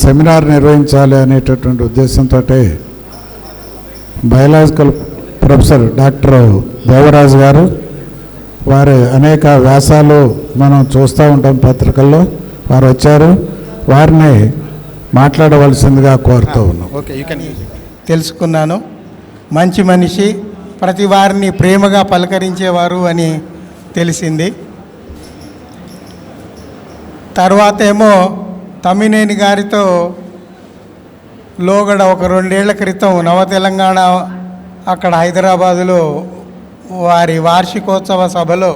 Seminar నిర్వహించాలి అనేటటువంటి ఉద్దేశంతో బయాలజికల్ ప్రొఫెసర్ డాక్టర్ దేవరాజు గారు వారి అనేక వ్యాసాలు మనం చూస్తూ ఉంటాం పత్రికల్లో. వారు వచ్చారు, వారిని మాట్లాడవలసిందిగా కోరుతూ ఉన్నాం. తెలుసుకున్నాను. మంచి మనిషి, ప్రతి వారిని ప్రేమగా పలకరించేవారు అని తెలిసింది. తర్వాత ఏమో తమ్మినేని గారితో లోగడ ఒక 2 ఏళ్ల క్రితం నవ తెలంగాణ అక్కడ హైదరాబాదులో వారి వార్షికోత్సవ సభలో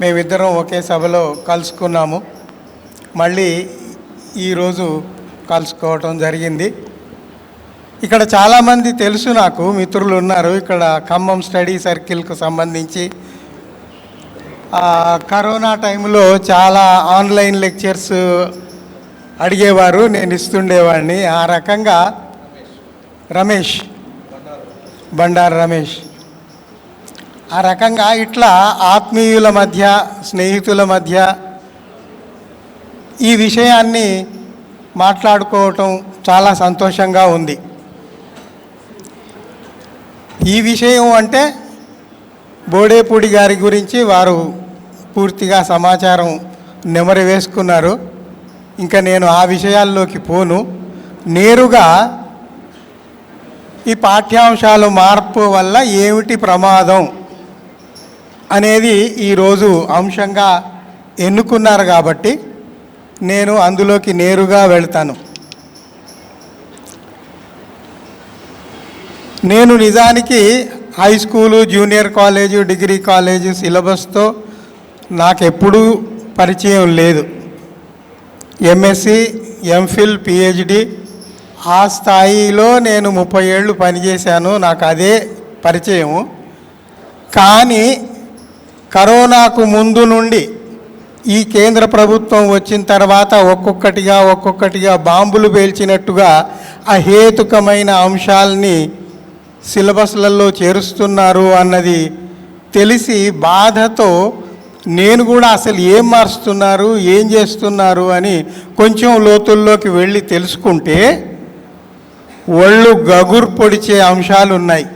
మేమిద్దరం ఒకే సభలో కలుసుకున్నాము. మళ్ళీ ఈరోజు కలుసుకోవటం జరిగింది. ఇక్కడ చాలామంది తెలుసు, నాకు మిత్రులు ఉన్నారు. ఇక్కడ ఖమ్మం స్టడీ సర్కిల్కు సంబంధించి కరోనా టైంలో చాలా ఆన్లైన్ లెక్చర్స్ అడిగేవారు, నేను ఇస్తుండేవాడిని. ఆ రకంగా బండారు రమేష్ ఆ రకంగా ఇట్లా ఆత్మీయుల మధ్య, స్నేహితుల మధ్య ఈ విషయాన్ని మాట్లాడుకోవటం చాలా సంతోషంగా ఉంది. ఈ విషయం అంటే బోడేపూడి గారి గురించి వారు పూర్తిగా సమాచారం నెమరు వేసుకున్నారు. ఇంకా నేను ఆ విషయాల్లోకి పోను. నేరుగా ఈ పాఠ్యాంశాల మార్పు వల్ల ఏమిటి ప్రమాదం అనేది ఈరోజు అంశంగా ఎన్నుకున్నారు కాబట్టి నేను అందులోకి నేరుగా వెళ్తాను. నేను నిజానికి high school, junior college, degree college సిలబస్తో నాకెప్పుడూ పరిచయం లేదు. ఎంఎస్సి, ఎంఫిల్, పిహెచ్డి ఆ స్థాయిలో నేను 30 ఏళ్ళు పనిచేశాను. నాకు అదే పరిచయము. కానీ కరోనాకు ముందు నుండి ఈ కేంద్ర ప్రభుత్వం వచ్చిన తర్వాత ఒక్కొక్కటిగా బాంబులు పేల్చినట్టుగా అహేతుకమైన అంశాలని సిలబస్లలో చేరుస్తున్నారు అన్నది తెలిసి బాధతో నేను కూడా అసలు ఏం మారుస్తున్నారు, ఏం చేస్తున్నారు అని కొంచెం లోతుల్లోకి వెళ్ళి తెలుసుకుంటే ఒళ్ళు గగురు పొడిచే అంశాలు ఉన్నాయి.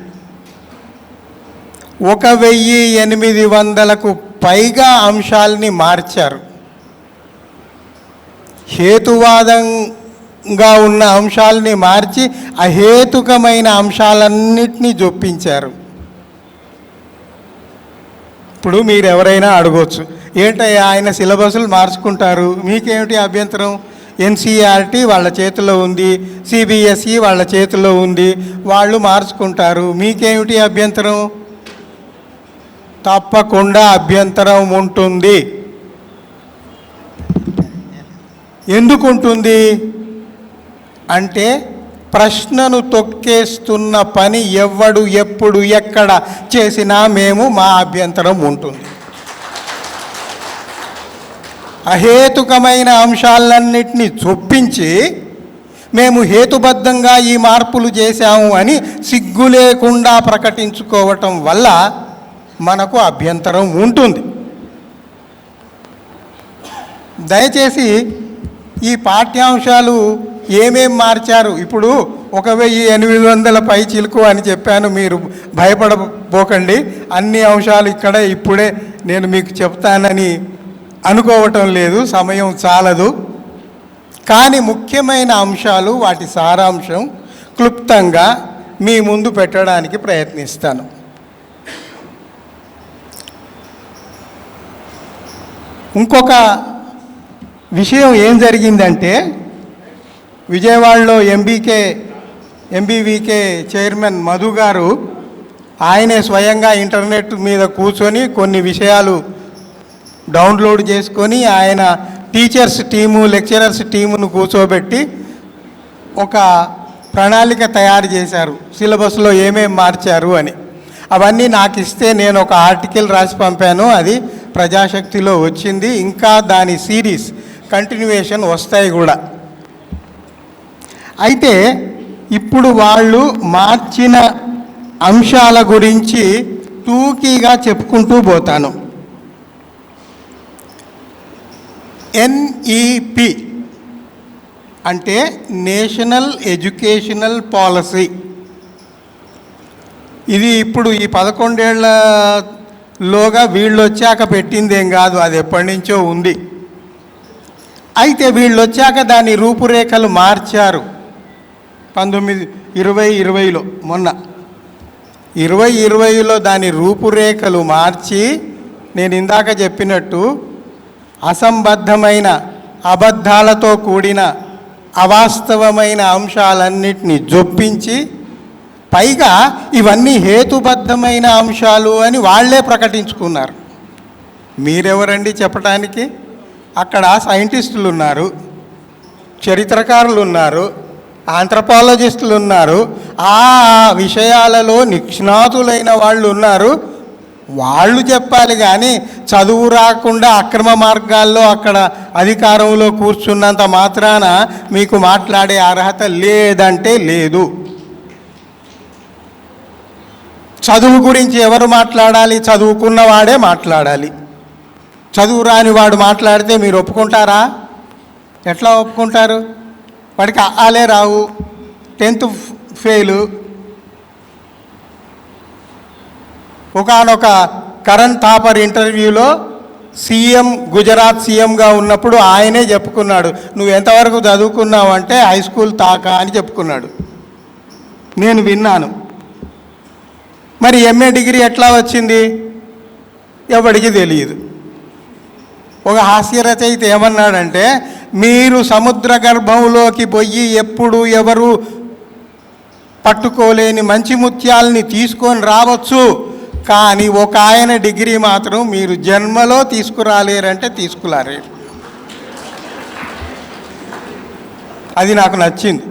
1800కు పైగా అంశాలని మార్చారు. హేతువాదంగా ఉన్న అంశాలని మార్చి అహేతుకమైన అంశాలన్నిటినీ జొప్పించారు. ఇప్పుడు మీరు ఎవరైనా అడగవచ్చు, ఏంటయ్యా ఆయన సిలబస్లు మార్చుకుంటారు, మీకేమిటి అభ్యంతరం? ఎన్సీఆర్టీ వాళ్ళ చేతిలో ఉంది, సిబిఎస్ఈ వాళ్ళ చేతిలో ఉంది, వాళ్ళు మార్చుకుంటారు, మీకేమిటి అభ్యంతరం? తప్పకుండా అభ్యంతరం ఉంటుంది. ఎందుకు ఉంటుంది అంటే ప్రశ్నను తొక్కేస్తున్న పని ఎవడు ఎప్పుడు ఎక్కడ చేసినా మా అభ్యంతరం ఉంటుంది. అహేతుకమైన అంశాలన్నింటినీ చొప్పించి మేము హేతుబద్ధంగా ఈ మార్పులు చేశాము అని సిగ్గు లేకుండా ప్రకటించుకోవటం వల్ల మనకు అభ్యంతరం ఉంటుంది. దయచేసి ఈ పాఠ్యాంశాలు ఏమేం మార్చారు, ఇప్పుడు 1800 పై చిలుకు అని చెప్పాను, మీరు భయపడబోకండి. అన్ని అంశాలు ఇప్పుడే నేను మీకు చెప్తానని అనుకోవటం లేదు, సమయం చాలదు. కానీ ముఖ్యమైన అంశాలు, వాటి సారాంశం క్లుప్తంగా మీ ముందు పెట్టడానికి ప్రయత్నిస్తాను. ఇంకొక విషయం ఏం జరిగిందంటే, విజయవాడలో ఎంబీవీకే చైర్మన్ మధు గారు ఆయనే స్వయంగా ఇంటర్నెట్ మీద కూర్చొని కొన్ని విషయాలు డౌన్లోడ్ చేసుకొని ఆయన టీచర్స్ టీము, లెక్చరర్స్ టీమును కూర్చోబెట్టి ఒక ప్రణాళిక తయారు చేశారు, సిలబస్లో ఏమేమి మార్చారు అని. అవన్నీ నాకు ఇస్తే నేను ఒక ఆర్టికల్ రాసి పంపాను, అది ప్రజాశక్తిలో వచ్చింది. ఇంకా దాని సిరీస్ కంటిన్యూయేషన్ వస్తాయి కూడా. అయితే ఇప్పుడు వాళ్ళు మార్చిన అంశాల గురించి టూకీగా చెప్పుకుంటూ పోతాను. ఎన్ఈపి అంటే నేషనల్ ఎడ్యుకేషనల్ పాలసీ. ఇది ఇప్పుడు ఈ 11 ఏళ్లలోగా వీళ్ళు వచ్చాక పెట్టిందేం కాదు, అది ఎప్పటి నుంచో ఉంది. అయితే వీళ్ళు వచ్చాక దాని రూపురేఖలు మార్చారు 2020లో. మొన్న 2020లో దాని రూపురేఖలు మార్చి, నేను ఇందాక చెప్పినట్టు అసంబద్ధమైన అబద్ధాలతో కూడిన అవాస్తవమైన అంశాలన్నిటినీ జొప్పించి, పైగా ఇవన్నీ హేతుబద్ధమైన అంశాలు అని వాళ్ళే ప్రకటించుకున్నారు. మీరెవరండి చెప్పడానికి? అక్కడ సైంటిస్టులు ఉన్నారు, చరిత్రకారులు ఉన్నారు, ఆంథ్రపాలజిస్టులు ఉన్నారు, ఆ విషయాలలో నిష్ణాతులైన వాళ్ళు ఉన్నారు. వాళ్ళు చెప్పాలి కానీ చదువు రాకుండా అక్రమ మార్గాల్లో అక్కడ అధికారంలో కూర్చున్నంత మాత్రాన మీకు మాట్లాడే అర్హత లేదంటే లేదు. చదువు గురించి ఎవరు మాట్లాడాలి? చదువుకున్నవాడే మాట్లాడాలి. చదువు రాని వాడు మాట్లాడితే మీరు ఒప్పుకుంటారా? ఎట్లా ఒప్పుకుంటారు? వాడికి ఆలే రావు, 10th ఫెయిలు. ఒకానొక కరణ్ థాపర్ ఇంటర్వ్యూలో సీఎం, గుజరాత్ సీఎంగా ఉన్నప్పుడు ఆయనే చెప్పుకున్నాడు, నువ్వు ఎంతవరకు చదువుకున్నావు అంటే హై స్కూల్ తాకా అని చెప్పుకున్నాడు. నేను విన్నాను. మరి ఎంఏ డిగ్రీ ఎట్లా వచ్చింది? ఎవడికి తెలియదు. ఒక హాస్య రచయిత ఏమన్నాడంటే, మీరు సముద్ర గర్భంలోకి పోయి ఎప్పుడు ఎవరు పట్టుకోలేని మంచి ముత్యాలని తీసుకొని రావచ్చు, కానీ ఒక ఆయన డిగ్రీ మాత్రం మీరు జన్మలో తీసుకురాలేరంటే తీసుకురాలేరు. అది నాకు నచ్చింది.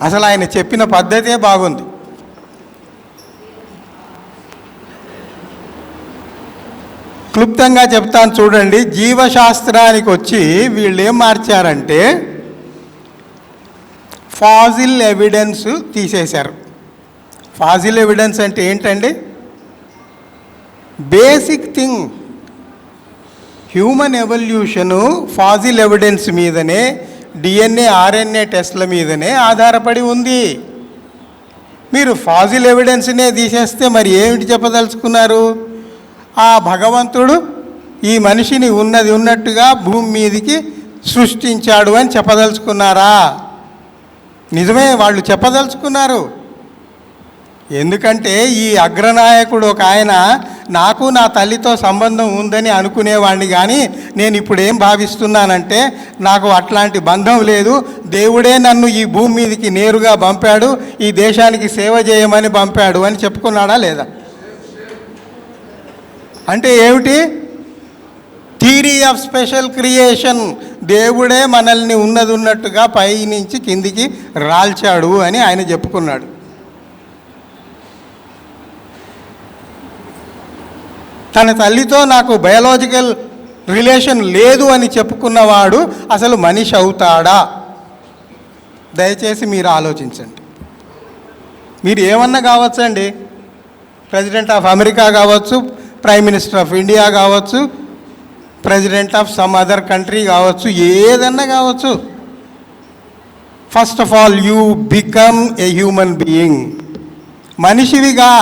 అసలు ఆయన చెప్పిన పద్ధతే బాగుంది. క్లుప్తంగా చెప్తాను చూడండి. జీవశాస్త్రానికి వచ్చి వీళ్ళు ఏం మార్చారంటే ఫాజిల్ ఎవిడెన్స్ తీసేశారు. ఫాజిల్ ఎవిడెన్స్ అంటే ఏంటండి? Basic thing. Human evolution fossil evidence మీదనే, డిఎన్ఏ ఆర్ఎన్ఏ టెస్ట్ల మీదనే ఆధారపడి ఉంది. మీరు ఫాజిల్ ఎవిడెన్స్నే తీసేస్తే మరి ఏమిటి చెప్పదలుచుకున్నారు? ఆ భగవంతుడు ఈ మనిషిని ఉన్నది ఉన్నట్టుగా భూమి మీదికి సృష్టించాడు అని చెప్పదలుచుకున్నారా? నిజమే, వాళ్ళు చెప్పదలుచుకున్నారు. ఎందుకంటే ఈ అగ్రనాయకుడు ఒక ఆయన, నాకు నా తల్లితో సంబంధం ఉందని అనుకునేవాడిని, కానీ నేను ఇప్పుడు ఏం భావిస్తున్నానంటే నాకు అట్లాంటి బంధం లేదు, దేవుడే నన్ను ఈ భూమి మీదకి నేరుగా పంపాడు, ఈ దేశానికి సేవ చేయమని పంపాడు అని చెప్పుకున్నాడా లేదా? అంటే ఏమిటి? Theory of special creation. దేవుడే మనల్ని ఉన్నది ఉన్నట్టుగా పై నుంచి కిందికి రాల్చాడు అని ఆయన చెప్పుకున్నాడు. తన తల్లితో నాకు బయాలజికల్ రిలేషన్ లేదు అని చెప్పుకున్నవాడు అసలు మనిషి అవుతాడా? దయచేసి మీరు ఆలోచించండి. మీరు ఏమన్నా కావచ్చండి, ప్రెసిడెంట్ ఆఫ్ అమెరికా కావచ్చు, ప్రైమ్ మినిస్టర్ ఆఫ్ ఇండియా కావచ్చు, president of some other country కావచ్చు, ఏదన్నా కావచ్చు. First of all you become a human being. మనిషివిగా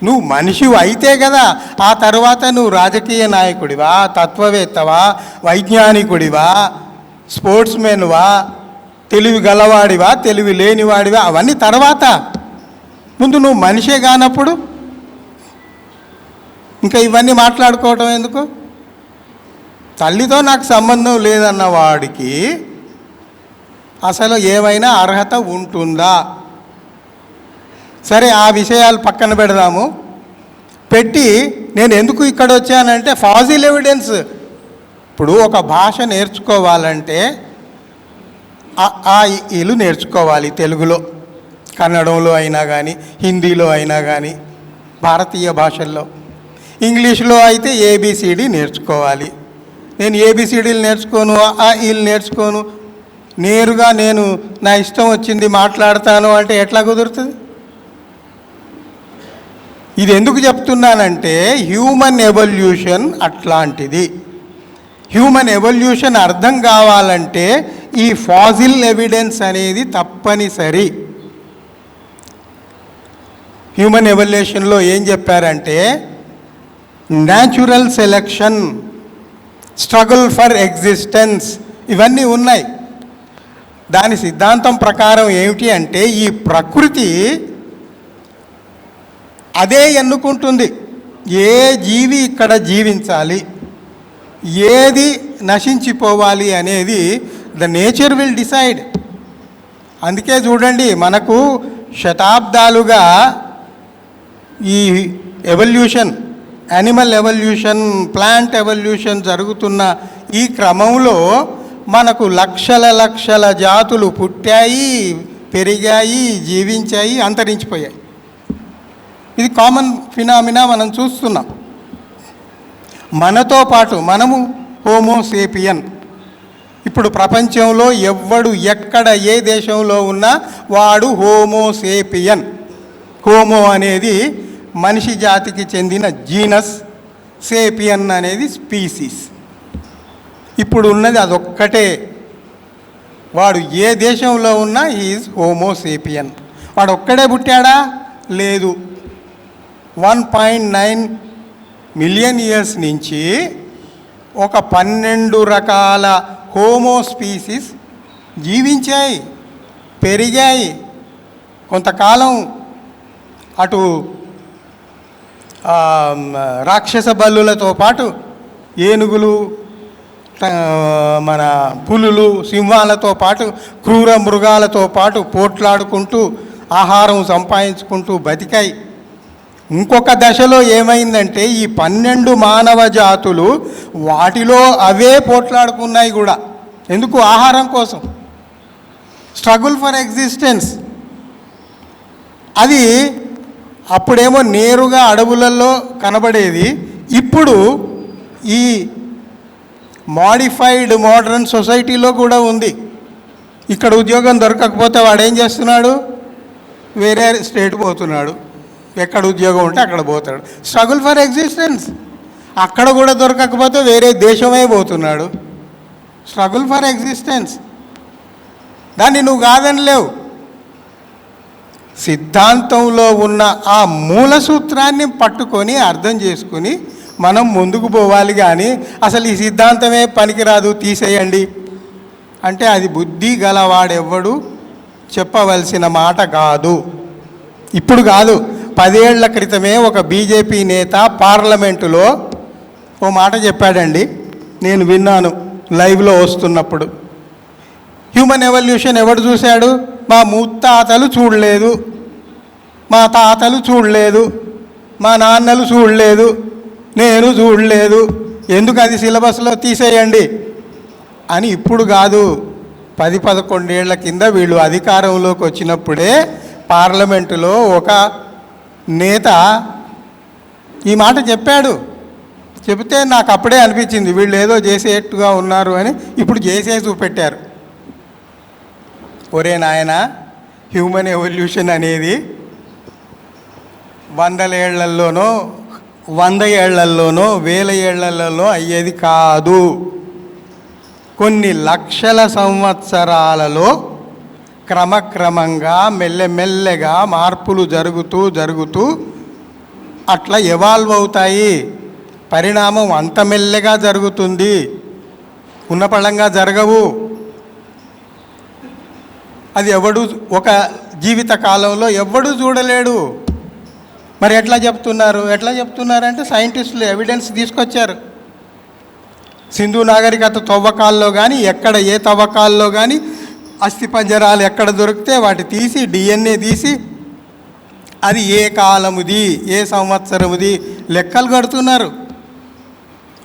నువ్వు మనిషివి అయితే కదా ఆ తర్వాత నువ్వు రాజకీయ నాయకుడివా, తత్వవేత్తవా, వైజ్ఞానికుడివా, స్పోర్ట్స్మెన్వా, తెలివి గలవాడివా, తెలివి లేనివాడివా, అవన్నీ తర్వాత. ముందు నువ్వు మనిషే కానప్పుడు ఇంకా ఇవన్నీ మాట్లాడుకోవటం ఎందుకు? తల్లితో నాకు సంబంధం లేదన్న వాడికి అసలు ఏమైనా అర్హత ఉంటుందా? సరే, ఆ విషయాలు పక్కన పెడదాము. పెట్టి నేను ఎందుకు ఇక్కడ వచ్చానంటే ఫాజిల్ ఎవిడెన్స్. ఇప్పుడు ఒక భాష నేర్చుకోవాలంటే ఆ ఇలు నేర్చుకోవాలి. తెలుగులో, కన్నడంలో అయినా కానీ, హిందీలో అయినా కానీ, భారతీయ భాషల్లో. ఇంగ్లీష్లో అయితే ఏబిసిడి నేర్చుకోవాలి. నేను ఏబిసిడీలు నేర్చుకోను, ఆ ఈలు నేర్చుకోను, నేరుగా నేను నా ఇష్టం వచ్చింది మాట్లాడతాను అంటే ఎట్లా కుదురుతుంది? ఇది ఎందుకు చెప్తున్నానంటే హ్యూమన్ ఎవల్యూషన్ అట్లాంటిది. హ్యూమన్ ఎవల్యూషన్ అర్థం కావాలంటే ఈ ఫాజిల్ ఎవిడెన్స్ అనేది తప్పనిసరి. హ్యూమన్ ఎవల్యూషన్లో ఏం చెప్పారంటే natural selection, struggle for existence, ఇవన్నీ ఉన్నాయి. దాని సిద్ధాంతం ప్రకారం ఏమిటి అంటే ఈ ప్రకృతి అదే ఎన్నుకుంటుంది ఏ జీవి ఇక్కడ జీవించాలి, ఏది నశించిపోవాలి అనేది ద నేచర్ విల్ డిసైడ్. అందుకే చూడండి, మనకు శతాబ్దాలుగా ఈ evolution, animal evolution, plant evolution జరుగుతున్న ఈ క్రమంలో మనకు లక్షల లక్షల జాతులు పుట్టాయి, పెరిగాయి, జీవించాయి, అంతరించిపోయాయి. ఇది కామన్ ఫినామినా మనం చూస్తున్నాం. మనతో పాటు మనము హోమోసేపియన్. ఇప్పుడు ప్రపంచంలో ఎవ్వడు ఎక్కడ ఏ దేశంలో ఉన్నా వాడు హోమోసేపియన్. హోమో అనేది మనిషి జాతికి చెందిన జీనస్, సేపియన్ అనేది స్పీసీస్. ఇప్పుడు ఉన్నది అదొక్కటే. వాడు ఏ దేశంలో ఉన్నా ఈజ్ హోమోసేపియన్. వాడు ఒక్కడే పుట్టాడా? లేదు. 1.9 మిలియన్ ఇయర్స్ నుంచి ఒక 12 రకాల హోమో స్పీసీస్ జీవించాయి, పెరిగాయి. కొంతకాలం అటు రాక్షస బల్లులతో పాటు ఏనుగులు, మన పులులు, సింహాలతో పాటు క్రూర మృగాలతో పాటు పోట్లాడుకుంటూ ఆహారం సంపాదించుకుంటూ బతికాయి. ఇంకొక దశలో ఏమైందంటే ఈ 12 మానవ జాతులు వాటిలో అవే పోట్లాడుకున్నాయి కూడా. ఎందుకు? ఆహారం కోసం. Struggle for existence. అది అప్పుడేమో నేరుగా అడవులలో కనబడేది. ఇప్పుడు ఈ మాడిఫైడ్ మోడర్న్ సొసైటీలో కూడా ఉంది. ఇక్కడ ఉద్యోగం దొరకకపోతే వాడు ఏం చేస్తున్నాడు? వేరే స్టేట్ పోతున్నాడు. ఎక్కడ ఉద్యోగం ఉంటే అక్కడ పోతాడు. Struggle for existence. అక్కడ కూడా దొరకకపోతే వేరే దేశమే పోతున్నాడు. Struggle for existence. దాన్ని నువ్వు కాదనిలేవు. సిద్ధాంతంలో ఉన్న ఆ మూల సూత్రాన్ని పట్టుకొని అర్థం చేసుకుని మనం ముందుకు పోవాలి. కానీ అసలు ఈ సిద్ధాంతమే పనికిరాదు, తీసేయండి అంటే అది బుద్ధి గలవాడెవ్వడు చెప్పవలసిన మాట కాదు. ఇప్పుడు కాదు, 10 ఏళ్ల క్రితమే ఒక బీజేపీ నేత పార్లమెంటులో ఓ మాట చెప్పాడండి. నేను విన్నాను లైవ్లో వస్తున్నప్పుడు. హ్యూమన్ ఎవల్యూషన్ ఎవడు చూశాడు? మా ముత్తాతలు చూడలేదు, మా తాతలు చూడలేదు, మా నాన్నలు చూడలేదు, నేను చూడలేదు, ఎందుకు అది సిలబస్లో తీసేయండి అని. ఇప్పుడు కాదు, 10-11 ఏళ్ల కింద వీళ్ళు అధికారంలోకి వచ్చినప్పుడే పార్లమెంటులో ఒక నేత ఈ మాట చెప్పాడు. చెబితే నాకు అప్పుడే అనిపించింది వీళ్ళు ఏదో చేసేట్టుగా ఉన్నారు అని. ఇప్పుడు చేసే చూపెట్టారు. ఒరే నాయనా, హ్యూమన్ ఎవల్యూషన్ అనేది 100 ఏళ్లలోనో 100 ఏళ్లలోనో 1000 ఏళ్లలోనో అయ్యేది కాదు. కొన్ని లక్షల సంవత్సరాలలో క్రమక్రమంగా మెల్లమెల్లగా మార్పులు జరుగుతూ అట్లా ఎవాల్వ్ అవుతాయి. పరిణామం అంత మెల్లగా జరుగుతుంది, ఉన్నపళంగా జరగవు. అది ఎవడు ఒక జీవిత కాలంలో ఎవడు చూడలేడు. మరి ఎట్లా చెప్తున్నారంటే సైంటిస్టులు ఎవిడెన్స్ తీసుకొచ్చారు. సింధు నాగరికత తవ్వకాల్లో కానీ ఎక్కడ ఏ తవ్వకాల్లో కానీ అస్థిపంజరాలు ఎక్కడ దొరికితే వాటి తీసి డిఎన్ఏ తీసి అది ఏ కాలముది, ఏ సంవత్సరముది లెక్కలు కడుతున్నారు.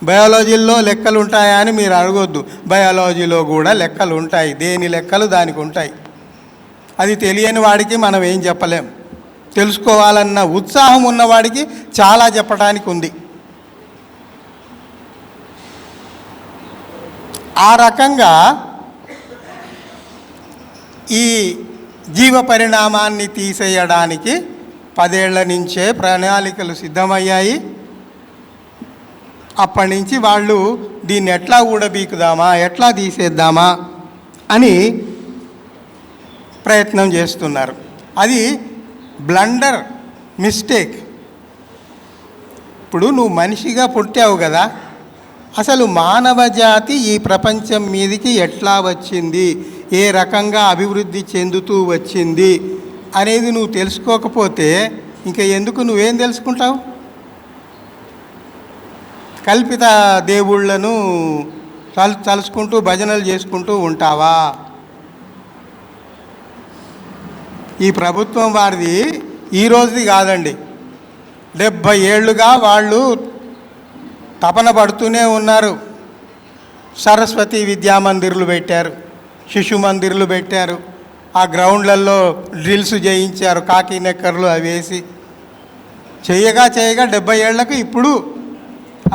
బయాలజీలో లెక్కలు ఉంటాయా అని మీరు అడగొద్దు. బయాలజీలో కూడా లెక్కలు ఉంటాయి. దేని లెక్కలు దానికి ఉంటాయి. అది తెలియని వాడికి మనం ఏం చెప్పలేం. తెలుసుకోవాలన్న ఉత్సాహం ఉన్నవాడికి చాలా చెప్పడానికి ఉంది. ఆ రకంగా ఈ జీవ పరిణామాన్ని తీసేయడానికి 10 ఏళ్ల నుంచే ప్రణాళికలు సిద్ధమయ్యాయి. అప్పటి నుంచి వాళ్ళు దీన్ని ఎట్లా ఊడబీకుదామా, ఎట్లా తీసేద్దామా అని ప్రయత్నం చేస్తున్నారు. అది బ్లండర్, మిస్టేక్. ఇప్పుడు నువ్వు మనిషిగా పుట్టావు కదా, అసలు మానవ జాతి ఈ ప్రపంచం మీదకి ఎట్లా వచ్చింది, ఏ రకంగా అభివృద్ధి చెందుతూ వచ్చింది అనేది నువ్వు తెలుసుకోకపోతే ఇంకా ఎందుకు నువ్వేం తెలుసుకుంటావు? కల్పిత దేవుళ్లను తలుచుకుంటూ భజనలు చేసుకుంటూ ఉంటావా? ఈ ప్రభుత్వం వారిది ఈ రోజుది కాదండి, 70 ఏళ్ళుగా వాళ్ళు తపన పడుతూనే ఉన్నారు. సరస్వతి విద్యామందిర్లు పెట్టారు, శిశు మందిర్లు పెట్టారు, ఆ గ్రౌండ్లలో డ్రిల్స్ చేయించారు, కాకి నెక్కర్లు అవి వేసి చేయగా 70 ఏళ్లకు ఇప్పుడు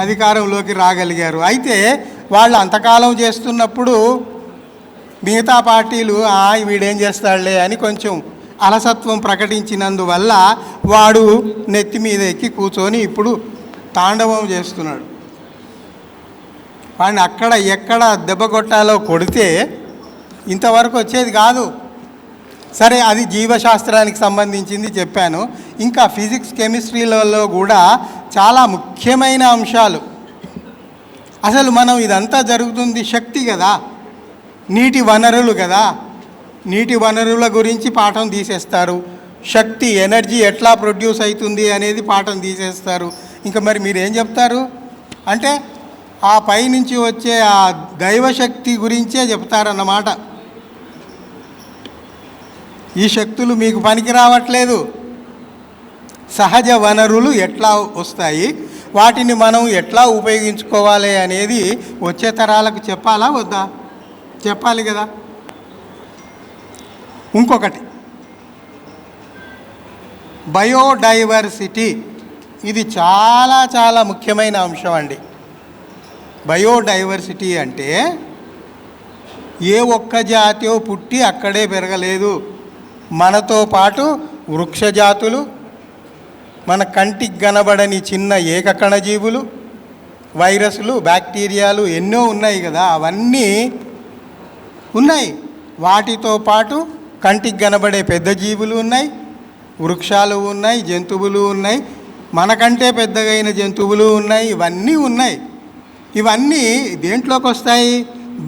అధికారంలోకి రాగలిగారు. అయితే వాళ్ళు అంతకాలం చేస్తున్నప్పుడు మిగతా పార్టీలు వీడేం చేస్తాడులే అని కొంచెం అలసత్వం ప్రకటించినందువల్ల వాడు నెత్తి మీద ఎక్కి కూర్చొని ఇప్పుడు తాండవం చేస్తున్నాడు. వాడిని అక్కడ ఎక్కడ దెబ్బ కొట్టాలో కొడితే ఇంతవరకు వచ్చేది కాదు. సరే, అది జీవశాస్త్రానికి సంబంధించింది చెప్పాను. ఇంకా ఫిజిక్స్, కెమిస్ట్రీలలో కూడా చాలా ముఖ్యమైన అంశాలు. అసలు మనం ఇదంతా జరుగుతుంది శక్తి కదా, నీటి వనరులు కదా. నీటి వనరుల గురించి పాఠం తీసేస్తారు, శక్తి, ఎనర్జీ ఎట్లా ప్రొడ్యూస్ అవుతుంది అనేది పాఠం తీసేస్తారు. ఇంకా మరి మీరేం చెప్తారు అంటే ఆ పైనుంచి వచ్చే ఆ దైవశక్తి గురించే చెప్తారన్నమాట. ఈ శక్తులు మీకు పనికి రావట్లేదు. సహజ వనరులు ఎట్లా వస్తాయి, వాటిని మనం ఎట్లా ఉపయోగించుకోవాలి అనేది వచ్చే తరాలకు చెప్పాలా వద్దా? చెప్పాలి కదా. ఇంకొకటి బయోడైవర్సిటీ, ఇది చాలా చాలా ముఖ్యమైన అంశం అండి. బయోడైవర్సిటీ అంటే ఏ ఒక్క జాతి పుట్టి అక్కడే పెరగలేదు. మనతో పాటు వృక్షజాతులు, మన కంటికి కనబడని చిన్న ఏకకణజీవులు, వైరస్లు, బ్యాక్టీరియాలు ఎన్నో ఉన్నాయి కదా, అవన్నీ ఉన్నాయి. వాటితో పాటు కంటికి కనబడే పెద్ద జీవులు ఉన్నాయి, వృక్షాలు ఉన్నాయి, జంతువులు ఉన్నాయి, మనకంటే పెద్దగైన జంతువులు ఉన్నాయి, ఇవన్నీ ఉన్నాయి. ఇవన్నీ దేంట్లోకి వస్తాయి?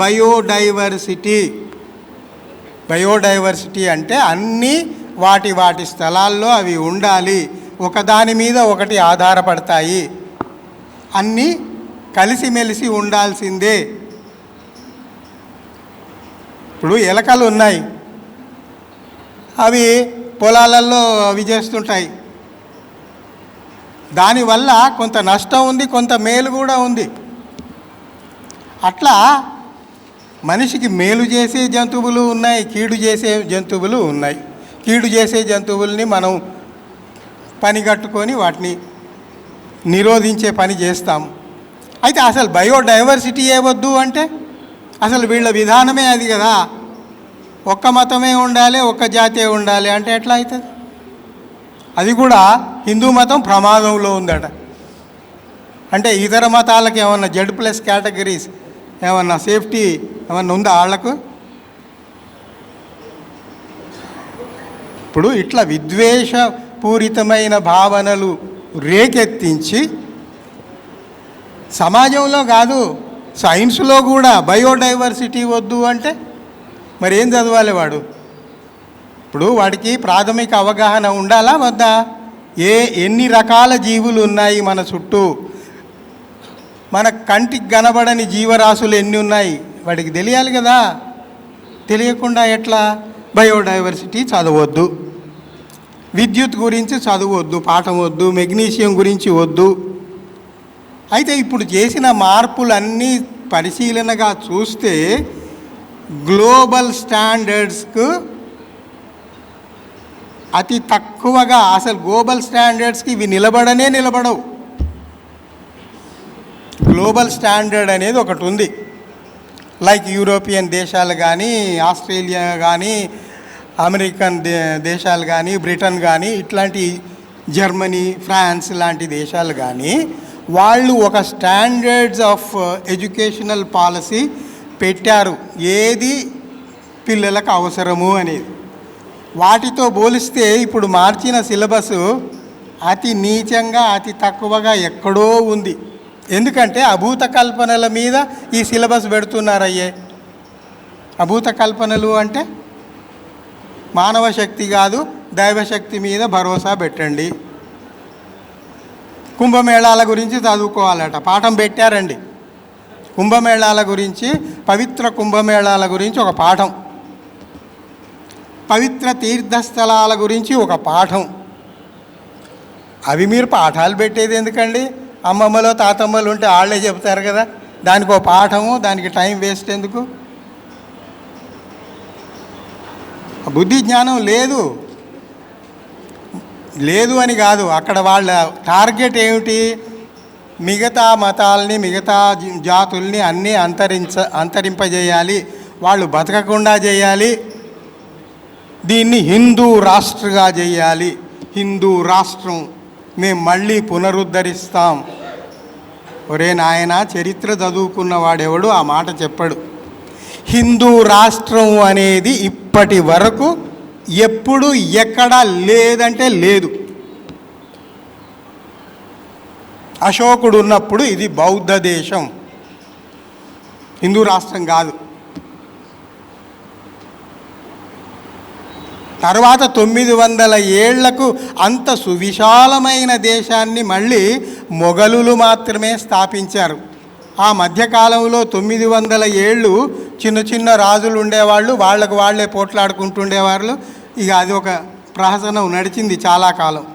బయోడైవర్సిటీ. బయోడైవర్సిటీ అంటే అన్నీ వాటి స్థలాల్లో అవి ఉండాలి, ఒకదాని మీద ఒకటి ఆధారపడతాయి, అన్నీ కలిసిమెలిసి ఉండాల్సిందే. ఇప్పుడు ఎలకలు ఉన్నాయి, అవి పొలాలలో అవి చేస్తుంటాయి. దానివల్ల కొంత నష్టం ఉంది, కొంత మేలు కూడా ఉంది. అట్లా మనిషికి మేలు చేసే జంతువులు ఉన్నాయి, కీడు చేసే జంతువులు ఉన్నాయి. కీడు చేసే జంతువుల్ని మనం పని కట్టుకొని వాటిని నిరోధించే పని చేస్తాం. అయితే అసలు బయోడైవర్సిటీ వద్దు అంటే అసలు వీళ్ళ విధానమే అది కదా. ఒక్క మతమే ఉండాలి, ఒక్క జాతే ఉండాలి అంటే ఎట్లా అవుతుంది? అది కూడా హిందూ మతం ప్రమాదంలో ఉందట. అంటే ఇతర మతాలకు ఏమన్నా Z+ కేటగిరీస్ ఏమన్నా సేఫ్టీ ఏమన్నా ఉందా వాళ్లకు? ఇప్పుడు ఇట్లా విద్వేషపూరితమైన భావనలు రేకెత్తించి సమాజంలో కాదు, సైన్స్లో కూడా బయోడైవర్సిటీ వద్దు అంటే మరి ఏం చదవాలి వాడు? ఇప్పుడు వాడికి ప్రాథమిక అవగాహన ఉండాలా వద్దా? ఎన్ని రకాల జీవులు ఉన్నాయి మన చుట్టూ, మన కంటికి కనబడని జీవరాశులు ఎన్ని ఉన్నాయి వాడికి తెలియాలి కదా. తెలియకుండా ఎట్లా? బయోడైవర్సిటీ చదవద్దు, విద్యుత్ గురించి చదవద్దు, పాఠం వద్దు, మెగ్నీషియం గురించి వద్దు. అయితే ఇప్పుడు చేసిన మార్పులన్నీ పరిశీలనగా చూస్తే గ్లోబల్ స్టాండర్డ్స్కు అతి తక్కువగా, అసలు గ్లోబల్ స్టాండర్డ్స్కి ఇవి నిలబడవు. గ్లోబల్ స్టాండర్డ్ అనేది ఒకటి ఉంది. లైక్ యూరోపియన్ దేశాలు కానీ, ఆస్ట్రేలియా కానీ, అమెరికన్ దేశాలు కానీ, బ్రిటన్ కానీ, ఇట్లాంటి జర్మనీ, ఫ్రాన్స్ లాంటి దేశాలు కానీ వాళ్ళు ఒక స్టాండర్డ్స్ ఆఫ్ ఎడ్యుకేషనల్ పాలసీ పెట్టారు. ఏది పిల్లలకు అవసరము అనేది. వాటితో పోలిస్తే ఇప్పుడు మార్చిన సిలబస్ అతి నీచంగా అతి తక్కువగా ఎక్కడో ఉంది. ఎందుకంటే అభూత కల్పనల మీద ఈ సిలబస్ పెడుతున్నారయ్యే. అభూత కల్పనలు అంటే మానవ శక్తి కాదు, దైవశక్తి మీద భరోసా పెట్టండి. కుంభమేళాల గురించి చదువుకోవాలట, పాఠం పెట్టారండి. కుంభమేళాల గురించి, పవిత్ర కుంభమేళాల గురించి ఒక పాఠం, పవిత్ర తీర్థస్థలాల గురించి ఒక పాఠం. అవి మీరు పాఠాలు పెట్టేది ఎందుకండి? అమ్మమ్మలో తాతమ్మలు ఉంటే వాళ్ళే చెప్తారు కదా. దానికి ఒక పాఠము, దానికి టైం వేస్ట్ ఎందుకు? బుద్ధి జ్ఞానం లేదు అని కాదు, అక్కడ వాళ్ళ టార్గెట్ ఏమిటి? మిగతా మతాల్ని, మిగతా జాతుల్ని అన్నీ అంతరింపజేయాలి, వాళ్ళు బతకకుండా చేయాలి, దీన్ని హిందూ రాష్ట్రగా చేయాలి, హిందూ రాష్ట్రం మేము మళ్ళీ పునరుద్ధరిస్తాం. ఒరే నాయన, చరిత్ర చదువుకున్న వాడెవడు ఆ మాట చెప్పాడు. హిందూ రాష్ట్రం అనేది ఇప్పటి వరకు ఎప్పుడు ఎక్కడా లేదంటే లేదు. అశోకుడు ఉన్నప్పుడు ఇది బౌద్ధ దేశం, హిందూ రాష్ట్రం కాదు. తర్వాత 900 ఏళ్లకు అంత సువిశాలమైన దేశాన్ని మళ్ళీ మొఘలులు మాత్రమే స్థాపించారు. ఆ మధ్యకాలంలో 900 ఏళ్ళు చిన్న చిన్న రాజులు ఉండేవాళ్ళు, వాళ్ళకు వాళ్ళే పోట్లాడుకుంటుండేవాళ్ళు. ఇక అది ఒక ప్రహసనం నడిచింది చాలా కాలం.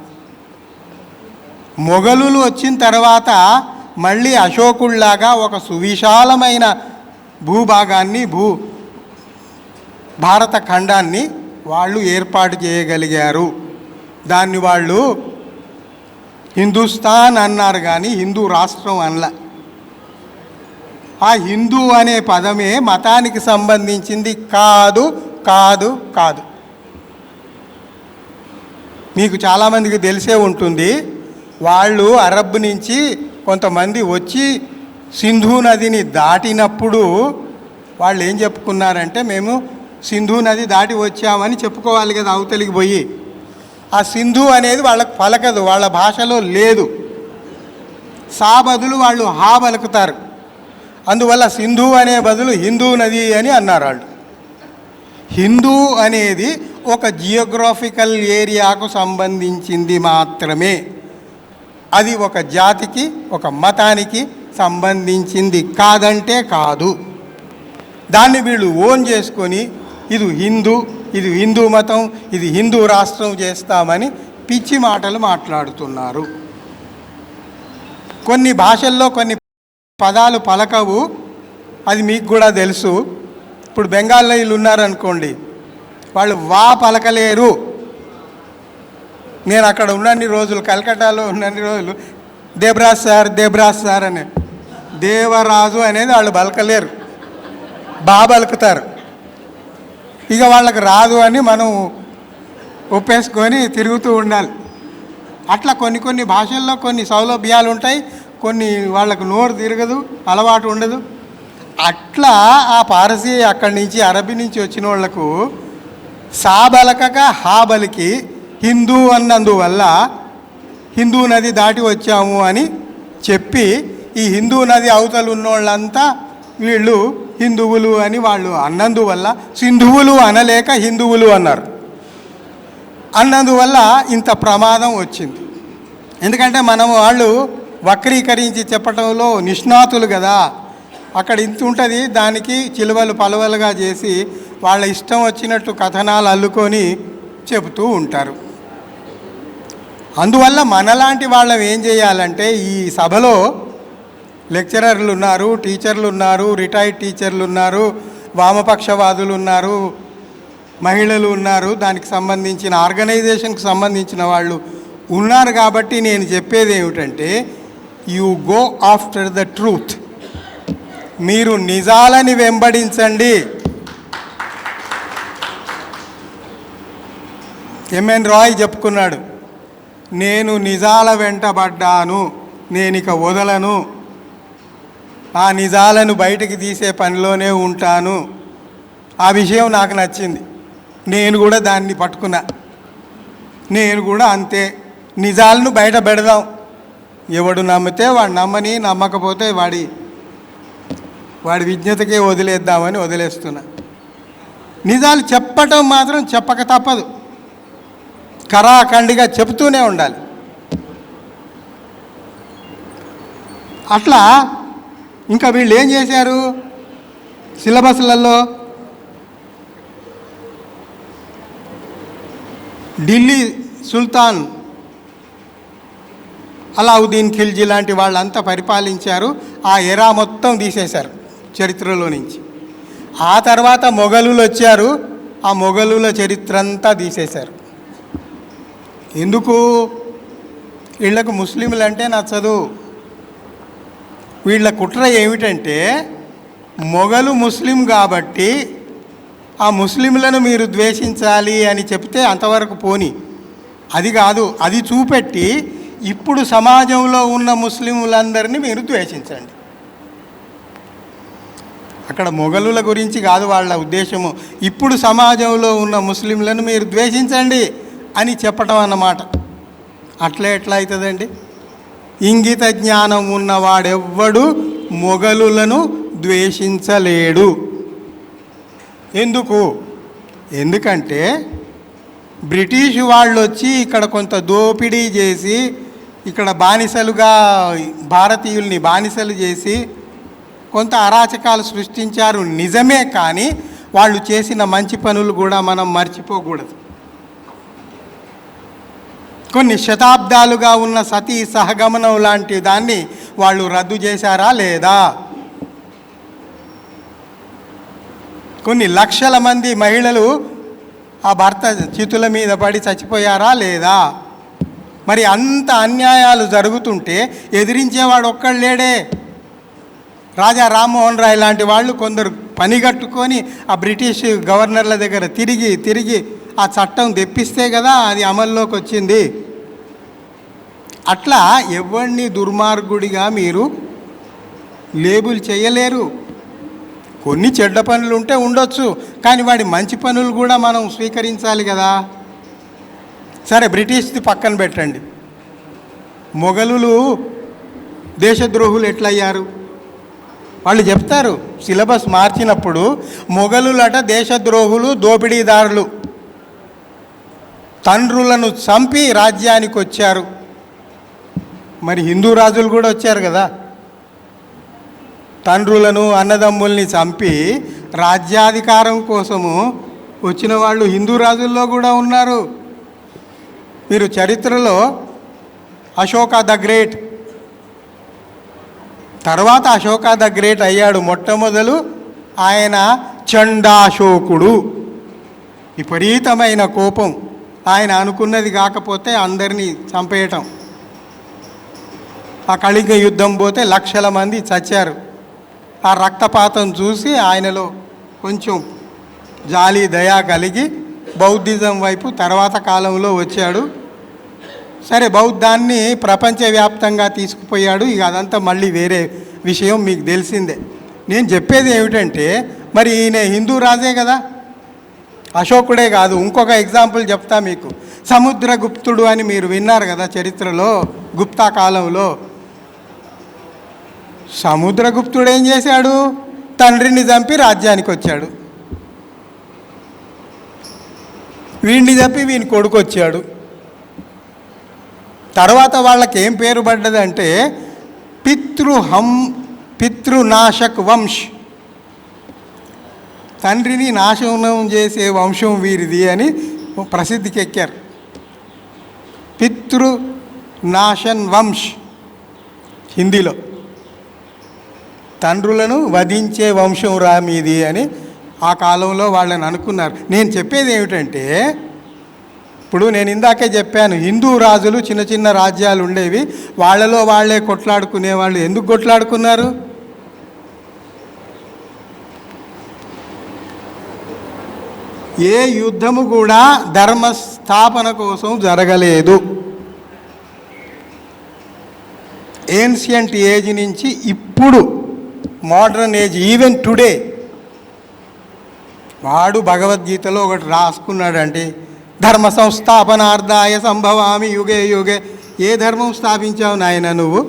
మొఘలులు వచ్చిన తర్వాత మళ్ళీ అశోకుల్లాగా ఒక సువిశాలమైన భూభాగాన్ని, భారత ఖండాన్ని వాళ్ళు ఏర్పాటు చేయగలిగారు. దాన్ని వాళ్ళు హిందుస్థాన్ అన్నారు కానీ హిందూ రాష్ట్రం అనల. ఆ హిందూ అనే పదమే మతానికి సంబంధించింది కాదు కాదు కాదు. మీకు చాలామందికి తెలిసే ఉంటుంది, వాళ్ళు అరబ్ నుంచి కొంతమంది వచ్చి సింధు నదిని దాటినప్పుడు వాళ్ళు ఏం చెప్పుకున్నారంటే, మేము సింధు నది దాటి వచ్చామని చెప్పుకోవాలి కదా అవతలికి పోయి. ఆ సింధు అనేది వాళ్ళకు పలకదు, వాళ్ళ భాషలో లేదు. సా బదులు వాళ్ళు హా పలుకుతారు. అందువల్ల సింధు అనే బదులు హిందూ నది అని అన్నారు వాళ్ళు. హిందూ అనేది ఒక జియోగ్రాఫికల్ ఏరియాకు సంబంధించింది మాత్రమే. అది ఒక జాతికి, ఒక మతానికి సంబంధించింది కాదంటే కాదు. దాన్ని వీళ్ళు ఓన్ చేసుకొని ఇది హిందూ మతం, ఇది హిందూ రాష్ట్రం చేస్తామని పిచ్చి మాటలు మాట్లాడుతున్నారు. కొన్ని భాషల్లో కొన్ని పదాలు పలకవు, అది మీకు కూడా తెలుసు. ఇప్పుడు బెంగాలీలు ఉన్నారనుకోండి, వాళ్ళు వా పలకలేరు. నేను అక్కడ ఉన్నన్ని రోజులు, కలకట్టాలో ఉన్నన్ని రోజులు దేబ్రాజ్ సార్ అనే దేవరాజు అనేది వాళ్ళు పలకలేరు, పలుకుతారు. ఇక వాళ్ళకి రాదు అని మనం ఒప్పేసుకొని తిరుగుతూ ఉండాలి. అట్లా కొన్ని భాషల్లో కొన్ని సౌలభ్యాలు ఉంటాయి, కొన్ని వాళ్ళకు నోరు తిరగదు, అలవాటు ఉండదు. అట్లా ఆ పారసీ అక్కడి నుంచి అరబీ నుంచి వచ్చిన వాళ్లకు సా బలకక హా బలికి హిందూ అన్నందువల్ల హిందూ నది దాటి వచ్చాము అని చెప్పి, ఈ హిందూ నది అవతలు ఉన్నోళ్ళంతా వీళ్ళు హిందువులు అని వాళ్ళు అన్నందువల్ల సింధువులు అనలేక హిందువులు అన్నారు. అన్నందువల్ల ఇంత ప్రమాదం వచ్చింది. ఎందుకంటే వాళ్ళు వక్రీకరించి చెప్పటంలో నిష్ణాతులు కదా. అక్కడ ఇంత ఉంటుంది, దానికి చిలువలు పలువలుగా చేసి వాళ్ళ ఇష్టం వచ్చినట్టు కథనాలు అల్లుకొని చెబుతూ ఉంటారు. అందువల్ల మనలాంటి వాళ్ళం ఏం చేయాలంటే, ఈ సభలో లెక్చరర్లు ఉన్నారు, టీచర్లు ఉన్నారు, రిటైర్డ్ టీచర్లు ఉన్నారు, వామపక్షవాదులు ఉన్నారు, మహిళలు ఉన్నారు, దానికి సంబంధించిన ఆర్గనైజేషన్కి సంబంధించిన వాళ్ళు ఉన్నారు. కాబట్టి నేను చెప్పేది ఏమిటంటే, you go after the truth. మీరు నిజాలని వెంబడించండి. ఎంఎన్ రాయ్ చెప్పుకున్నాడు, నేను నిజాల వెంటబడ్డాను, నేనిక వదలను, ఆ నిజాలను బయటికి తీసే పనిలోనే ఉంటాను. ఆ విషయం నాకు నచ్చింది. నేను కూడా దాన్ని పట్టుకున్నా. నేను కూడా అంతే, నిజాలను బయట పెడదాం. ఎవడు నమ్మితే వాడు నమ్మని, నమ్మకపోతే వాడి విజ్ఞతకే వదిలేద్దామని వదిలేస్తున్నా. నిజాలు చెప్పటం మాత్రం చెప్పక తప్పదు, కరాఖండిగా చెబుతూనే ఉండాలి. అట్లా ఇంకా వీళ్ళు ఏం చేశారు సిలబస్లలో, ఢిల్లీ సుల్తాన్ అలావుద్దీన్ ఖిల్జీ లాంటి వాళ్ళంతా పరిపాలించారు. ఆ ఎరా మొత్తం తీసేశారు చరిత్రలో నుంచి. ఆ తర్వాత మొఘలులు వచ్చారు, ఆ మొఘలుల చరిత్ర అంతా తీసేశారు. ఎందుకు? వీళ్ళకు ముస్లింలు అంటే నచ్చదు. వీళ్ళ కుట్ర ఏమిటంటే, మొఘలు ముస్లిం కాబట్టి ఆ ముస్లింలను మీరు ద్వేషించాలి అని చెప్తే అంతవరకు పోని, అది కాదు, అది చూపెట్టి ఇప్పుడు సమాజంలో ఉన్న ముస్లింలందరినీ మీరు ద్వేషించండి. అక్కడ మొఘలుల గురించి కాదు వాళ్ళ ఉద్దేశము, ఇప్పుడు సమాజంలో ఉన్న ముస్లింలను మీరు ద్వేషించండి అని చెప్పటం అన్నమాట. అట్లా ఎట్లా అవుతుందండి? ఇంగిత జ్ఞానం ఉన్నవాడెవ్వడు మొఘలులను ద్వేషించలేడు. ఎందుకు? ఎందుకంటే బ్రిటిష్ వాళ్ళు వచ్చి ఇక్కడ కొంత దోపిడీ చేసి, ఇక్కడ బానిసలుగా భారతీయుల్ని బానిసలు చేసి కొంత అరాచకాలు సృష్టించారు నిజమే, కానీ వాళ్ళు చేసిన మంచి పనులు కూడా మనం మర్చిపోకూడదు. కొన్ని శతాబ్దాలుగా ఉన్న సతీ సహగమనం లాంటి దాన్ని వాళ్ళు రద్దు చేశారా లేదా? కొన్ని లక్షల మంది మహిళలు ఆ భర్త చితుల మీద పడి చచ్చిపోయారా లేదా? మరి అంత అన్యాయాలు జరుగుతుంటే ఎదిరించేవాడు ఒక్కడు లేడే. రాజా రామ్మోహన్ రాయ్ లాంటి వాళ్ళు కొందరు పనిగట్టుకొని ఆ బ్రిటిష్ గవర్నర్ల దగ్గర తిరిగి ఆ చట్టం తెప్పిస్తే కదా అది అమల్లోకి వచ్చింది. అట్లా ఎవరిని దుర్మార్గుడిగా మీరు లేబుల్ చేయలేరు. కొన్ని చెడ్డ పనులు ఉంటే ఉండొచ్చు, కానీ వాడి మంచి పనులు కూడా మనం స్వీకరించాలి కదా. సరే, బ్రిటిష్ది పక్కన పెట్టండి. మొఘలులు దేశద్రోహులు ఎట్లయ్యారు? వాళ్ళు చెప్తారు సిలబస్ మార్చినప్పుడు, మొఘలులట దేశద్రోహులు, దోపిడీదారులు, తండ్రులను చంపి రాజ్యానికి వచ్చారు. మరి హిందూ రాజులు కూడా వచ్చారు కదా, తండ్రులను అన్నదమ్ముల్ని చంపి రాజ్యాధికారం కోసము వచ్చిన వాళ్ళు హిందూ రాజుల్లో కూడా ఉన్నారు. మీరు చరిత్రలో అశోక ద గ్రేట్, తర్వాత అశోక ద గ్రేట్ అయ్యాడు. మొట్టమొదలు ఆయన చండాశోకుడు, విపరీతమైన కోపం, ఆయన అనుకున్నది కాకపోతే అందరినీ చంపేయటం. ఆ కళింగ యుద్ధం పోతే లక్షల మంది చచ్చారు. ఆ రక్తపాతం చూసి ఆయనలో కొంచెం జాలి దయా కలిగి బౌద్ధిజం వైపు తర్వాత కాలంలో వచ్చాడు. సరే, బౌద్ధాన్ని ప్రపంచవ్యాప్తంగా తీసుకుపోయాడు. ఇక అదంతా మళ్ళీ వేరే విషయం, మీకు తెలిసిందే. నేను చెప్పేది ఏమిటంటే, మరి ఈయన హిందూ రాజే కదా, అశోకుడే కాదు. ఇంకొక ఎగ్జాంపుల్ చెప్తా మీకు. సముద్రగుప్తుడు అని మీరు విన్నారు కదా చరిత్రలో, గుప్తా కాలంలో. సముద్రగుప్తుడు ఏం చేశాడు? తండ్రిని చంపి రాజ్యానికి వచ్చాడు. వీడిని చంపి వీని కొడుకు వచ్చాడు. తర్వాత వాళ్ళకి ఏం పేరు పడ్డదంటే పితృనాశక్ వంశ్, తండ్రిని నాశనం చేసే వంశం వీరిది అని ప్రసిద్ధికి ఎక్కారు. పితృనాశన్ వంశ్ హిందీలో, తండ్రులను వధించే వంశం రా మీది అని ఆ కాలంలో వాళ్ళని అనుకున్నారు. నేను చెప్పేది ఏమిటంటే, ఇప్పుడు నేను ఇందాకే చెప్పాను, హిందూ రాజులు చిన్న చిన్న రాజ్యాలు ఉండేవి, వాళ్ళలో వాళ్ళే కొట్లాడుకునేవాళ్ళు. ఎందుకు కొట్లాడుకున్నారు? ఏ యుద్ధము కూడా ధర్మస్థాపన కోసం జరగలేదు. ఏన్షియంట్ ఏజ్ నుంచి ఇప్పుడు మోడర్న్ ఏజ్, ఈవెన్ టుడే వాడు భగవద్గీతలో ఒకటి రాసుకున్నాడంటే ధర్మ సంస్థాపనార్థాయ సంభవామి యుగే యుగే. ఏ ధర్మం స్థాపించావు నాయన నువ్వు?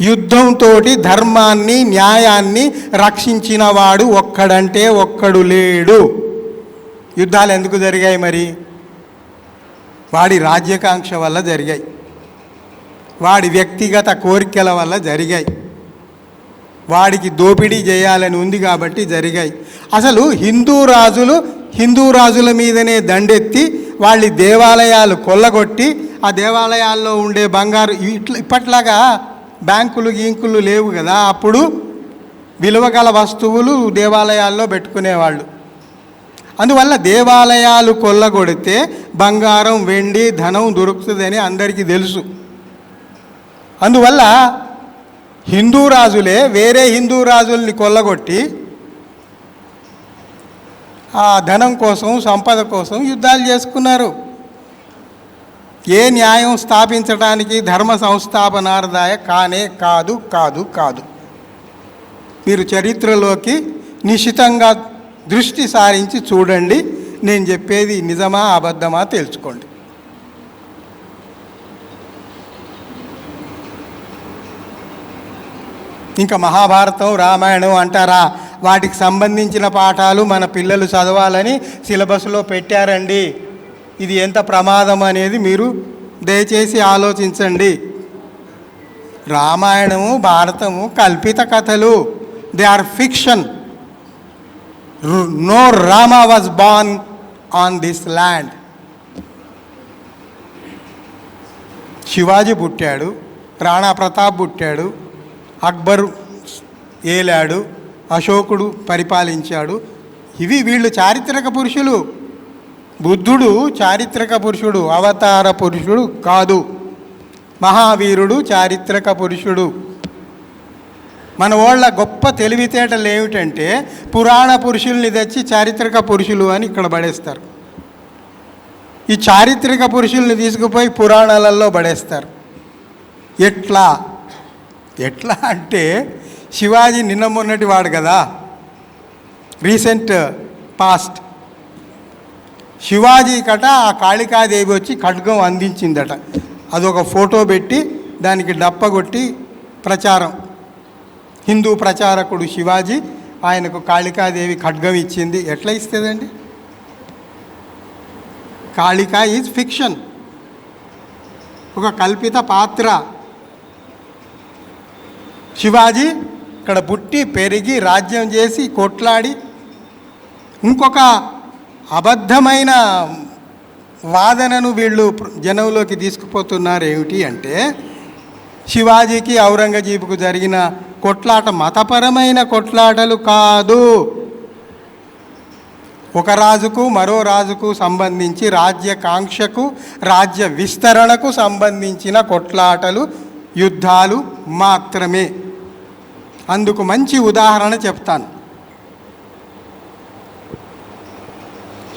యుద్ధంతో ధర్మాన్ని న్యాయాన్ని రక్షించిన వాడు ఒక్కడంటే ఒక్కడు లేడు. యుద్ధాలు ఎందుకు జరిగాయి మరి? వాడి రాజ్యకాంక్ష వల్ల జరిగాయి, వాడి వ్యక్తిగత కోరికల వల్ల జరిగాయి, వాడికి దోపిడీ చేయాలని ఉంది కాబట్టి జరిగాయి. అసలు హిందూ రాజుల మీదనే దండెత్తి వాళ్ళ దేవాలయాలు కొల్లగొట్టి ఆ దేవాలయాల్లో ఉండే బంగారు ఇప్పట్లాగా బ్యాంకులు లేవు కదా. అప్పుడు విలువగల వస్తువులు దేవాలయాల్లో పెట్టుకునేవాళ్ళు. అందువల్ల దేవాలయాలు కొల్లగొడితే బంగారం వెండి ధనం దొరుకుతుందని అందరికీ తెలుసు. అందువల్ల హిందూ రాజులే వేరే హిందూ రాజుల్ని కొల్లగొట్టి ఆ ధనం కోసం సంపద కోసం యుద్ధాలు చేసుకున్నారు. ఏ న్యాయం స్థాపించడానికి ధర్మ సంస్థాపనార్థాయ కానే కాదు కాదు కాదు. మీరు చరిత్రలోకి నిశితంగా దృష్టి సారించి చూడండి. నేను చెప్పేది నిజమా అబద్ధమా తెలుసుకోండి. ఇంకా మహాభారతం రామాయణం అంటారా? వాటికి సంబంధించిన పాఠాలు మన పిల్లలు చదవాలని సిలబస్లో పెట్టారండి. ఇది ఎంత ప్రమాదం అనేది మీరు దయచేసి ఆలోచించండి. రామాయణము భారతము కల్పిత కథలు. They are fiction. No Rama was born on this land. Shivaji పుట్టాడు, రాణా ప్రతాప్ పుట్టాడు, అక్బర్ ఏలాడు, అశోకుడు పరిపాలించాడు. ఇవి వీళ్ళు చారిత్రక పురుషులు. బుద్ధుడు చారిత్రక పురుషుడు, అవతార పురుషుడు కాదు. మహావీరుడు చారిత్రక పురుషుడు. మన వాళ్ళ గొప్ప తెలివితేటలు ఏమిటంటే పురాణ పురుషుల్ని తెచ్చి చారిత్రక పురుషులు అని ఇక్కడ పడేస్తారు. ఈ చారిత్రక పురుషుల్ని తీసుకుపోయి పురాణాలలో పడేస్తారు. ఎట్లా అంటే శివాజీ నిన్న మొన్నటి వాడు కదా, రీసెంట్ పాస్ట్. శివాజీ కట ఆ కాళికాదేవి వచ్చి ఖడ్గం అందించిందట. అదొక ఫోటో పెట్టి దానికి డప్పగొట్టి ప్రచారం. హిందూ ప్రచారకుడు శివాజీ ఆయనకు కాళికాదేవి ఖడ్గం ఇచ్చింది. ఎట్లా ఇస్తుందండి? కాళిక ఈజ్ ఫిక్షన్, ఒక కల్పిత పాత్ర. శివాజీ ఇక్కడ పుట్టి పెరిగి రాజ్యం చేసి కొట్లాడి ఇంకొక అబద్ధమైన వాదనను వీళ్ళు జనంలోకి తీసుకుపోతున్నారు. ఏమిటి అంటే శివాజీకి ఔరంగజేబుకు జరిగిన కొట్లాట మతపరమైన కొట్లాటలు కాదు. ఒక రాజుకు మరో రాజుకు సంబంధించి రాజ్యకాంక్షకు రాజ్య విస్తరణకు సంబంధించిన కొట్లాటలు యుద్ధాలు మాత్రమే. అందుకు మంచి ఉదాహరణ చెప్తాను.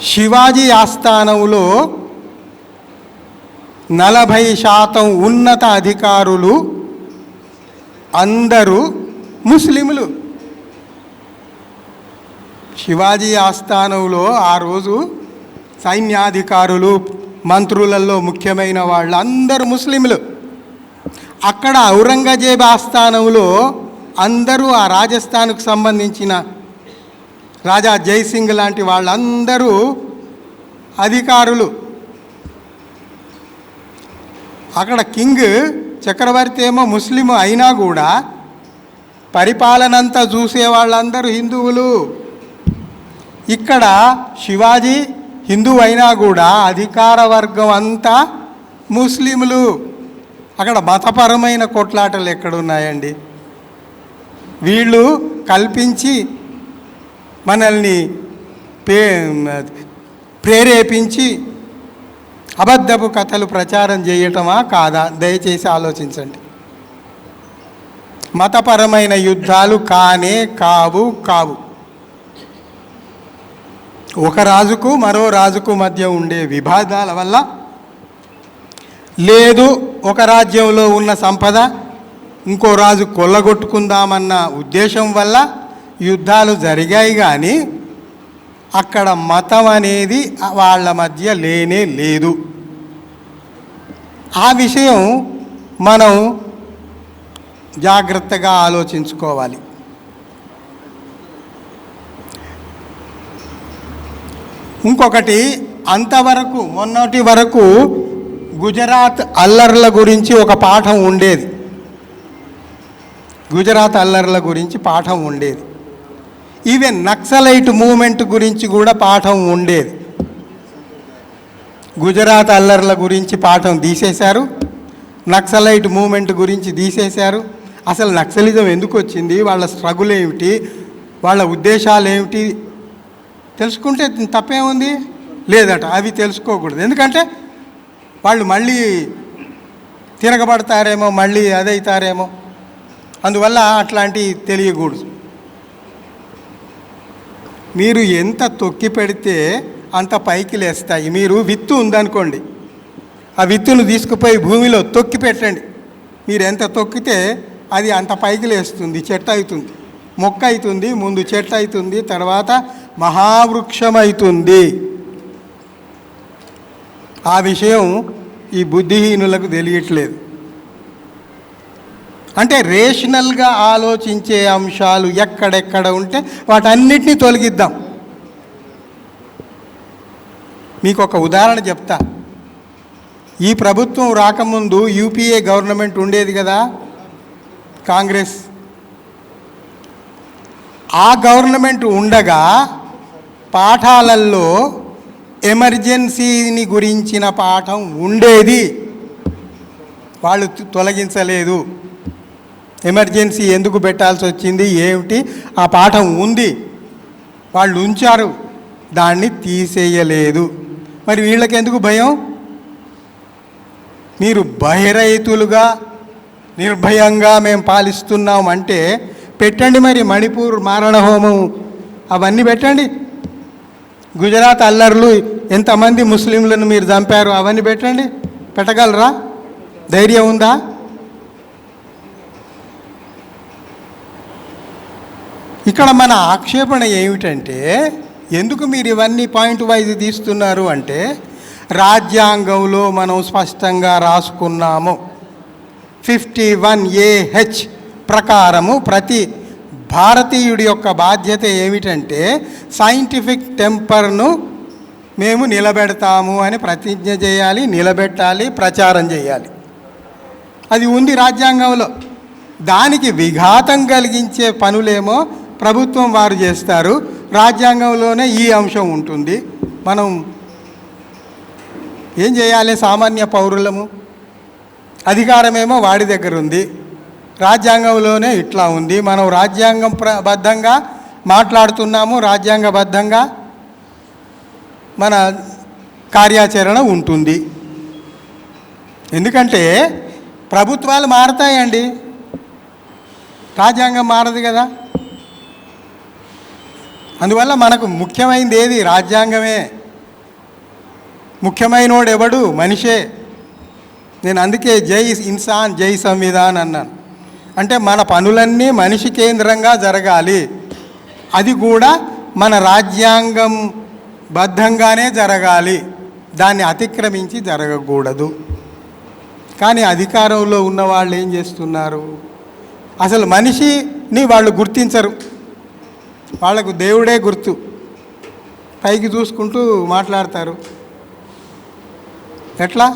శివాజీ ఆస్థానంలో 40% ఉన్నత అధికారులు అందరూ ముస్లింలు. శివాజీ ఆస్థానంలో ఆ రోజు సైన్యాధికారులు మంత్రులలో ముఖ్యమైన వాళ్ళు అందరూ ముస్లింలు. అక్కడ ఔరంగజేబ్ ఆస్థానంలో అందరూ ఆ రాజస్థాన్కు సంబంధించిన రాజా జైసింగ్ లాంటి వాళ్ళందరూ అధికారులు. అక్కడ కింగ్ చక్రవర్తి ఏమో ముస్లిం అయినా కూడా పరిపాలనంతా చూసే వాళ్ళందరూ హిందువులు. ఇక్కడ శివాజీ హిందువు అయినా కూడా అధికార వర్గం అంతా ముస్లింలు. అక్కడ మతపరమైన కొట్లాటలు ఎక్కడున్నాయండి? వీళ్ళు కల్పించి మనల్ని ప్రేరేపించి అబద్ధపు కథలు ప్రచారం చేయటమా కాదా? దయచేసి ఆలోచించండి. మతపరమైన యుద్ధాలు కానే కావు. ఒక రాజుకు మరో రాజుకు మధ్య ఉండే విభేదాల వల్ల, లేదు ఒక రాజ్యంలో ఉన్న సంపద ఇంకో రాజు కొల్లగొట్టుకుందామన్న ఉద్దేశం వల్ల యుద్ధాలు జరిగాయి, కానీ అక్కడ మతం అనేది వాళ్ళ మధ్య లేనే లేదు. ఆ విషయం మనం జాగ్రత్తగా ఆలోచించుకోవాలి. ఇంకొకటి, అంతవరకు మొన్నటి వరకు గుజరాత్ అల్లర్ల గురించి ఒక పాఠం ఉండేది. గుజరాత్ అల్లర్ల గురించి పాఠం ఉండేది. ఈవెన్ నక్సలైట్ మూమెంట్ గురించి కూడా పాఠం ఉండేది. గుజరాత్ అల్లర్ల గురించి పాఠం తీసేశారు, నక్సలైట్ మూమెంట్ గురించి తీసేశారు. అసలు నక్సలిజం ఎందుకు వచ్చింది, వాళ్ళ స్ట్రగుల్ ఏమిటి, వాళ్ళ ఉద్దేశాలు ఏమిటి తెలుసుకుంటే తప్పేముంది? లేదట, అవి తెలుసుకోకూడదు. ఎందుకంటే వాళ్ళు మళ్ళీ తిరగబడతారేమో, మళ్ళీ అదవుతారేమో, అందువల్ల అట్లాంటివి తెలియకూడదు. మీరు ఎంత తొక్కి పెడితే అంత పైకి లేస్తాయి. మీరు విత్తు ఉందనుకోండి, ఆ విత్తును తీసుకుపోయి భూమిలో తొక్కి పెట్టండి. మీరు ఎంత తొక్కితే అది అంత పైకి లేస్తుంది, చెట్టు అవుతుంది, మొక్క అవుతుంది, ముందు చెట్టు అవుతుంది, తర్వాత మహావృక్షం అవుతుంది. ఆ విషయం ఈ బుద్ధిహీనులకు తెలియట్లేదు. అంటే రేషనల్గా ఆలోచించే అంశాలు ఎక్కడెక్కడ ఉంటే వాటన్నిటినీ తొలగిద్దాం. మీకు ఒక ఉదాహరణ చెప్తా. ఈ ప్రభుత్వం రాకముందు యూపీఏ గవర్నమెంట్ ఉండేది కదా, కాంగ్రెస్. ఆ గవర్నమెంట్ ఉండగా పాఠాలల్లో ఎమర్జెన్సీని గురించిన పాఠం ఉండేది, వాళ్ళు తొలగించలేదు. ఎమర్జెన్సీ ఎందుకు పెట్టాల్సి వచ్చింది ఏమిటి, ఆ పాఠం ఉంది, వాళ్ళు ఉంచారు, దాన్ని తీసేయలేదు. మరి వీళ్ళకి ఎందుకు భయం? మీరు బహిరైతులుగా నిర్భయంగా మేము పాలిస్తున్నాం అంటే పెట్టండి. మరి మణిపూర్ మారణ హోమం అవన్నీ పెట్టండి. గుజరాత్ అల్లర్లు ఎంతమంది ముస్లింలను మీరు చంపారు అవన్నీ పెట్టండి. పెట్టగలరా? ధైర్యం ఉందా? ఇక్కడ మన ఆక్షేపణ ఏమిటంటే, ఎందుకు మీరు ఇవన్నీ పాయింట్ వైజ్ తీస్తున్నారు అంటే, రాజ్యాంగంలో మనం స్పష్టంగా రాసుకున్నాము 51AH ప్రకారము ప్రతి భారతీయుడి యొక్క బాధ్యత ఏమిటంటే సైంటిఫిక్ టెంపర్ను మేము నిలబెడతాము అని ప్రతిజ్ఞ చేయాలి, నిలబెట్టాలి, ప్రచారం చేయాలి. అది ఉంది రాజ్యాంగంలో. దానికి విఘాతం కలిగించే పనులేమో ప్రభుత్వం వారు చేస్తారు. రాజ్యాంగంలోనే ఈ అంశం ఉంటుంది. మనం ఏం చేయాలి? సామాన్య పౌరులము, అధికారమేమో వాడి దగ్గర ఉంది, రాజ్యాంగంలోనే ఇట్లా ఉంది. మనం రాజ్యాంగబద్ధంగా మాట్లాడుతున్నాము, రాజ్యాంగబద్ధంగా మన కార్యాచరణ ఉంటుంది. ఎందుకంటే ప్రభుత్వాలు మారతాయండి, రాజ్యాంగం మారదు కదా. అందువల్ల మనకు ముఖ్యమైనది ఏది? రాజ్యాంగమే. ముఖ్యమైనోడు ఎవడు? మనిషే. నేను అందుకే జై ఇన్సాన్ జై సంవిధాన్ అన్నాను. అంటే మన పనులన్నీ మనిషి కేంద్రంగా జరగాలి. అది కూడా మన రాజ్యాంగం బద్ధంగానే జరగాలి, దాన్ని అతిక్రమించి జరగకూడదు. కానీ అధికారంలో ఉన్న వాళ్ళు ఏం చేస్తున్నారు? అసలు మనిషిని వాళ్ళు గుర్తించరు, వాళ్ళకు దేవుడే గుర్తు, పైకి చూసుకుంటూ మాట్లాడతారు. ఎట్లా?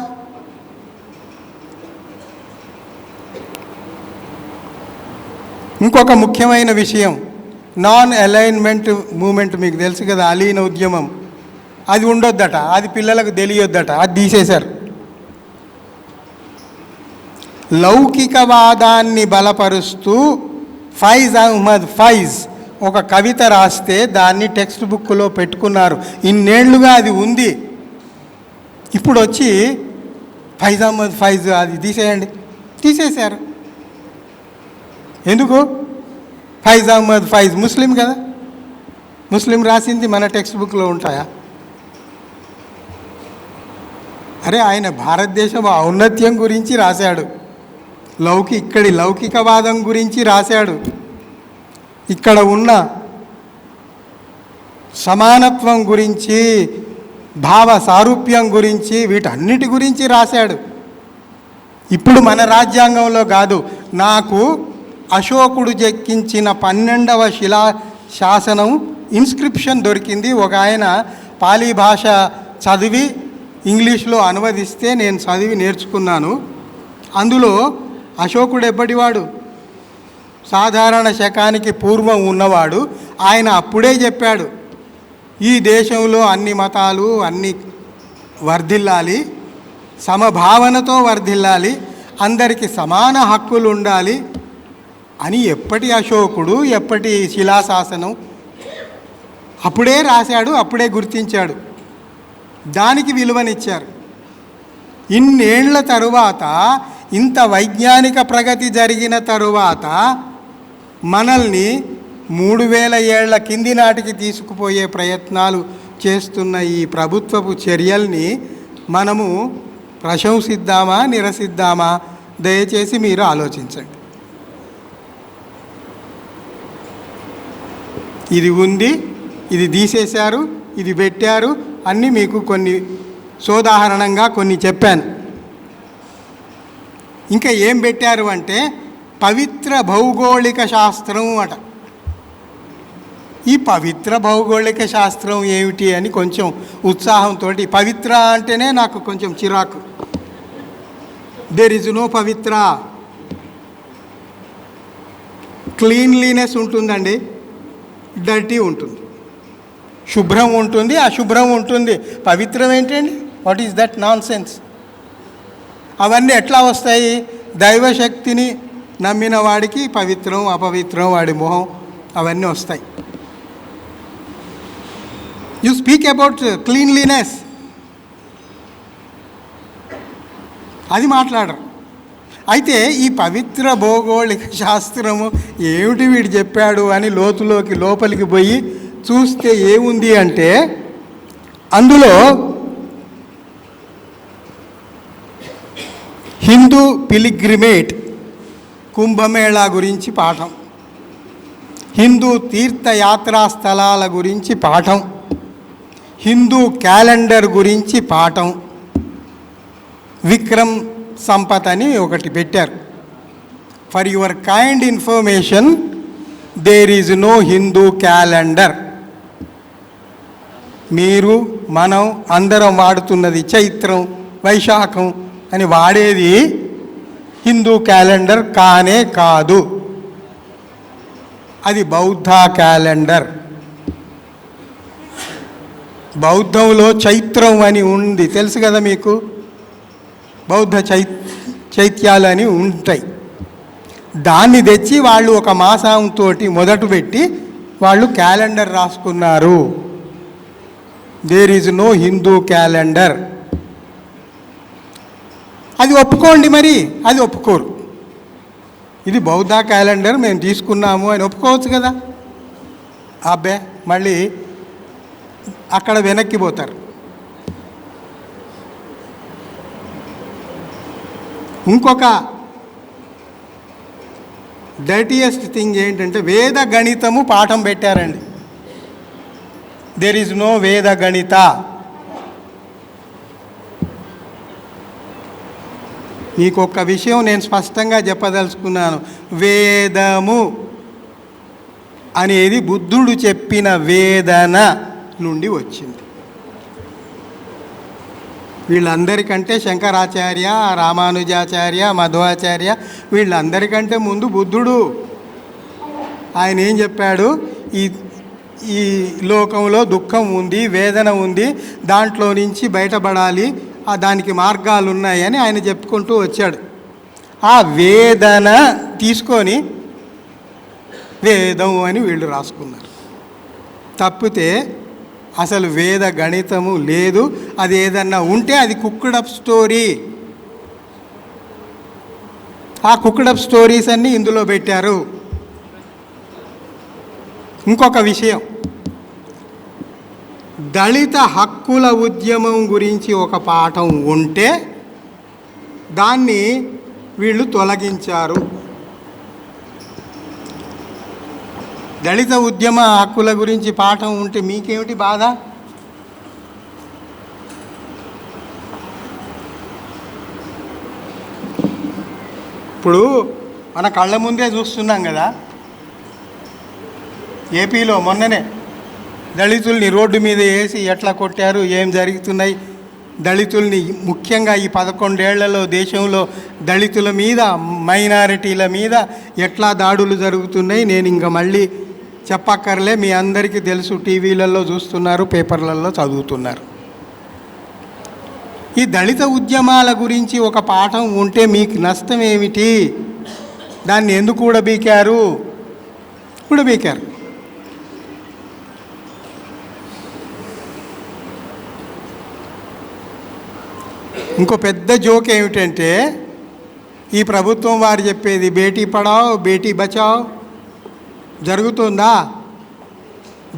ఇంకొక ముఖ్యమైన విషయం, నాన్ అలైన్మెంట్ మూమెంట్. మీకు తెలుసు కదా, అలీన ఉద్యమం. అది ఉండొద్దట, అది పిల్లలకు తెలియొద్దట, అది తీసేశారు. లౌకికవాదాన్ని బలపరుస్తూ ఫైజ్ అహ్మద్ ఫైజ్ ఒక కవిత రాస్తే దాన్ని టెక్స్ట్ బుక్లో పెట్టుకున్నారు. ఇన్నేళ్లుగా అది ఉంది. ఇప్పుడు వచ్చి ఫైజ్ అహ్మద్ ఫైజ్ అది తీసేయండి, తీసేశారు. ఎందుకు? ఫైజ్ అహ్మద్ ఫైజ్ ముస్లిం కదా, ముస్లిం రాసింది మన టెక్స్ట్ బుక్లో ఉంటాయా? అరే, ఆయన భారతదేశం ఔన్నత్యం గురించి రాశాడు, ఇక్కడి లౌకికవాదం గురించి రాశాడు. ఇక్కడ ఉన్న సమానత్వం గురించి, భావ సారూప్యం గురించి, వీటన్నిటి గురించి రాశాడు. ఇప్పుడు మన రాజ్యాంగంలో కాదు, నాకు అశోకుడు చెక్కించిన 12వ శిలా శాసనం ఇన్స్క్రిప్షన్ దొరికింది. ఒక ఆయన పాలీ భాష చదివి ఇంగ్లీష్లో అనువదిస్తే నేను చదివి నేర్చుకున్నాను. అందులో అశోకుడు ఎప్పటివాడు? సాధారణ శకానికి పూర్వం ఉన్నవాడు. ఆయన అప్పుడే చెప్పాడు, ఈ దేశంలో అన్ని మతాలు అన్ని వర్ధిల్లాలి, సమభావనతో వర్ధిల్లాలి, అందరికీ సమాన హక్కులు ఉండాలి అని ఎప్పటి అశోకుడు, ఎప్పటి శిలాశాసనం అప్పుడే రాశాడు, అప్పుడే గుర్తించాడు. దానికి విలువనిచ్చారు. ఇన్నేళ్ల తరువాత, ఇంత వైజ్ఞానిక ప్రగతి జరిగిన తరువాత మనల్ని 3000 ఏళ్ల కింది నాటికి తీసుకుపోయే ప్రయత్నాలు చేస్తున్న ఈ ప్రభుత్వపు చర్యల్ని మనము ప్రశంసిద్దామా, నిరసిద్దామా? దయచేసి మీరు ఆలోచించండి. ఇది ఉంది, ఇది తీసేశారు, ఇది పెట్టారు అన్నీ మీకు కొన్ని సోదాహరణంగా కొన్ని చెప్పాను. ఇంకా ఏం పెట్టారు అంటే పవిత్ర భౌగోళిక శాస్త్రం అట. ఈ పవిత్ర భౌగోళిక శాస్త్రం ఏమిటి అని కొంచెం ఉత్సాహంతో, పవిత్ర అంటేనే నాకు కొంచెం చిరాకు. దేర్ ఇస్ నో పవిత్ర. క్లీన్లీనెస్ ఉంటుందండి, డర్టీ ఉంటుంది, శుభ్రం ఉంటుంది, అశుభ్రం ఉంటుంది. పవిత్రం ఏంటండి? What is that nonsense? అవన్నీ ఎట్లా వస్తాయి? దైవశక్తిని నమ్మిన వాడికి పవిత్రం, అపవిత్రం, వాడి మొహం అవన్నీ వస్తాయి. యు స్పీక్ అబౌట్ క్లీన్లీనెస్, అది మాట్లాడరు. అయితే ఈ పవిత్ర భౌగోళిక శాస్త్రము ఏమిటి వీడు చెప్పాడు అని లోపలికి పోయి చూస్తే ఏముంది అంటే, అందులో హిందూ పిలిగ్రిమేట్ కుంభమేళా గురించి పాఠం, హిందూ తీర్థయాత్రా స్థలాల గురించి పాఠం, హిందూ క్యాలెండర్ గురించి పాఠం, విక్రమ్ సంపత్ అని ఒకటి పెట్టారు. For your kind information, there is no Hindu calendar. మీరు, మనం అందరం వాడుతున్నది చైత్రం, వైశాఖం అని వాడేది హిందూ క్యాలెండర్ కానే కాదు. అది బౌద్ధ క్యాలెండర్. బౌద్ధంలో చైత్రం అని ఉంది, తెలుసు కదా మీకు. బౌద్ధ చైత్యాలు అని ఉంటాయి. దాన్ని తెచ్చి వాళ్ళు ఒక మాసంతో మొదలు పెట్టి వాళ్ళు క్యాలెండర్ రాసుకున్నారు. There is no Hindu calendar. అది ఒప్పుకోండి, మరి అది ఒప్పుకోరు. ఇది బౌద్ధ క్యాలెండర్ మేము తీసుకున్నాము అని ఒప్పుకోవచ్చు కదా. అబ్బే మళ్ళీ అక్కడ వెనక్కి పోతారు. ఇంకొక డర్టీయెస్ట్ థింగ్ ఏంటంటే వేద గణితము పాఠం పెట్టారండి. దేర్ ఈజ్ నో వేద గణిత. మీకు ఒక్క విషయం నేను స్పష్టంగా చెప్పదలుచుకున్నాను. వేదము అనేది బుద్ధుడు చెప్పిన వేదన నుండి వచ్చింది. వీళ్ళందరికంటే శంకరాచార్య, రామానుజాచార్య, మధ్వాచార్య వీళ్ళందరికంటే ముందు బుద్ధుడు. ఆయన ఏం చెప్పాడు? ఈ లోకంలో దుఃఖం ఉంది, వేదన ఉంది, దాంట్లో నుంచి బయటపడాలి, దానికి మార్గాలు ఉన్నాయని ఆయన చెప్పుకుంటూ వచ్చాడు. ఆ వేదన తీసుకొని వేదం అని వీళ్ళు రాసుకున్నారు. తప్పితే అసలు వేద గణితము లేదు. అది ఏదన్నా ఉంటే అది కుక్డ్-అప్ స్టోరీ. ఆ కుక్డ్-అప్ స్టోరీస్ అన్నీ ఇందులో పెట్టారు. ఇంకొక విషయం, దళిత హక్కుల ఉద్యమం గురించి ఒక పాఠం ఉంటే దాన్ని వీళ్ళు తొలగించారు. దళిత ఉద్యమ హక్కుల గురించి పాఠం ఉంటే మీకేమిటి బాధ? ఇప్పుడు మన కళ్ళ ముందే చూస్తున్నాం కదా, ఏపీలో మొన్ననే దళితుల్ని రోడ్డు మీద వేసి ఎట్లా కొట్టారు, ఏం జరుగుతున్నాయి, దళితుల్ని ముఖ్యంగా ఈ 11 ఏళ్లలో దేశంలో దళితుల మీద, మైనారిటీల మీద ఎట్లా దాడులు జరుగుతున్నాయి నేను ఇంకా మళ్ళీ చెప్పక్కర్లే, మీ అందరికీ తెలుసు, టీవీలలో చూస్తున్నారు, పేపర్లలో చదువుతున్నారు. ఈ దళిత ఉద్యమాల గురించి ఒక పాఠం ఉంటే మీకు నష్టం ఏమిటి? దాన్ని ఎందుకు కూడబీకారు? ఇంకో పెద్ద జోక్ ఏమిటంటే, ఈ ప్రభుత్వం వారు చెప్పేది బేటీ పడావ్ బేటీ బచావ్ జరుగుతుందా?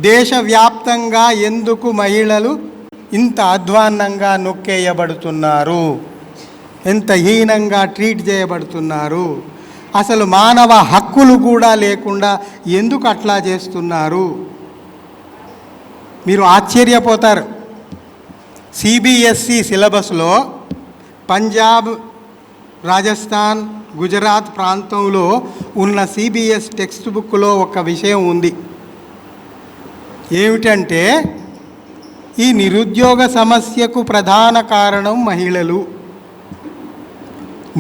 దేశవ్యాప్తంగా ఎందుకు మహిళలు ఇంత అధ్వాన్నంగా నొక్కేయబడుతున్నారు, ఎంత హీనంగా ట్రీట్ చేయబడుతున్నారు, అసలు మానవ హక్కులు కూడా లేకుండా ఎందుకు అట్లా చేస్తున్నారు? మీరు ఆశ్చర్యపోతారు. సిబిఎస్ఈ సిలబస్లో పంజాబ్, రాజస్థాన్, గుజరాత్ ప్రాంతంలో ఉన్న సిబిఎస్ టెక్స్ట్ బుక్లో ఒక విషయం ఉంది. ఏమిటంటే, ఈ నిరుద్యోగ సమస్యకు ప్రధాన కారణం మహిళలు.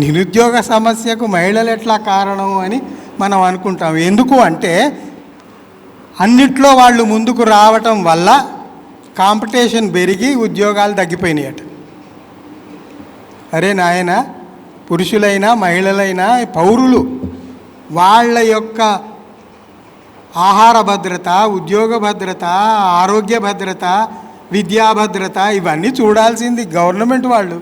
నిరుద్యోగ సమస్యకు మహిళలు ఎట్లా కారణం అని మనం అనుకుంటాం. ఎందుకు అంటే, అన్నిట్లో వాళ్ళు ముందుకు రావటం వల్ల కాంపిటీషన్ పెరిగి ఉద్యోగాలు తగ్గిపోయినాయట. అరే నాయన, పురుషులైనా మహిళలైనా పౌరులు వాళ్ళ యొక్క ఆహార భద్రత, ఉద్యోగ భద్రత, ఆరోగ్య భద్రత, విద్యా భద్రత ఇవన్నీ చూడాల్సింది గవర్నమెంట్ వాళ్ళు.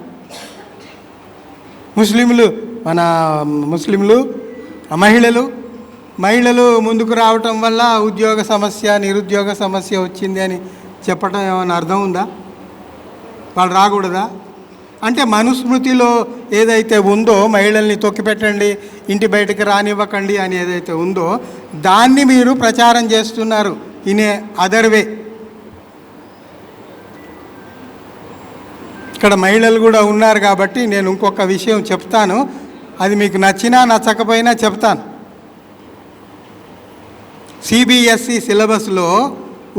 ముస్లింలు మహిళలు ముందుకు రావటం వల్ల ఉద్యోగ సమస్య, నిరుద్యోగ సమస్య వచ్చింది అని చెప్పటం ఏమైనా అర్థం ఉందా? వాళ్ళు రాకూడదా? అంటే మనుస్మృతిలో ఏదైతే ఉందో, మహిళల్ని తొక్కిపెట్టండి, ఇంటి బయటకు రానివ్వకండి అని ఏదైతే ఉందో దాన్ని మీరు ప్రచారం చేస్తున్నారు ఇన్ ఏ అదర్ వే. ఇక్కడ మహిళలు కూడా ఉన్నారు కాబట్టి నేను ఇంకొక విషయం చెప్తాను, అది మీకు నచ్చినా నచ్చకపోయినా చెప్తాను. సిబిఎస్ఈ సిలబస్లో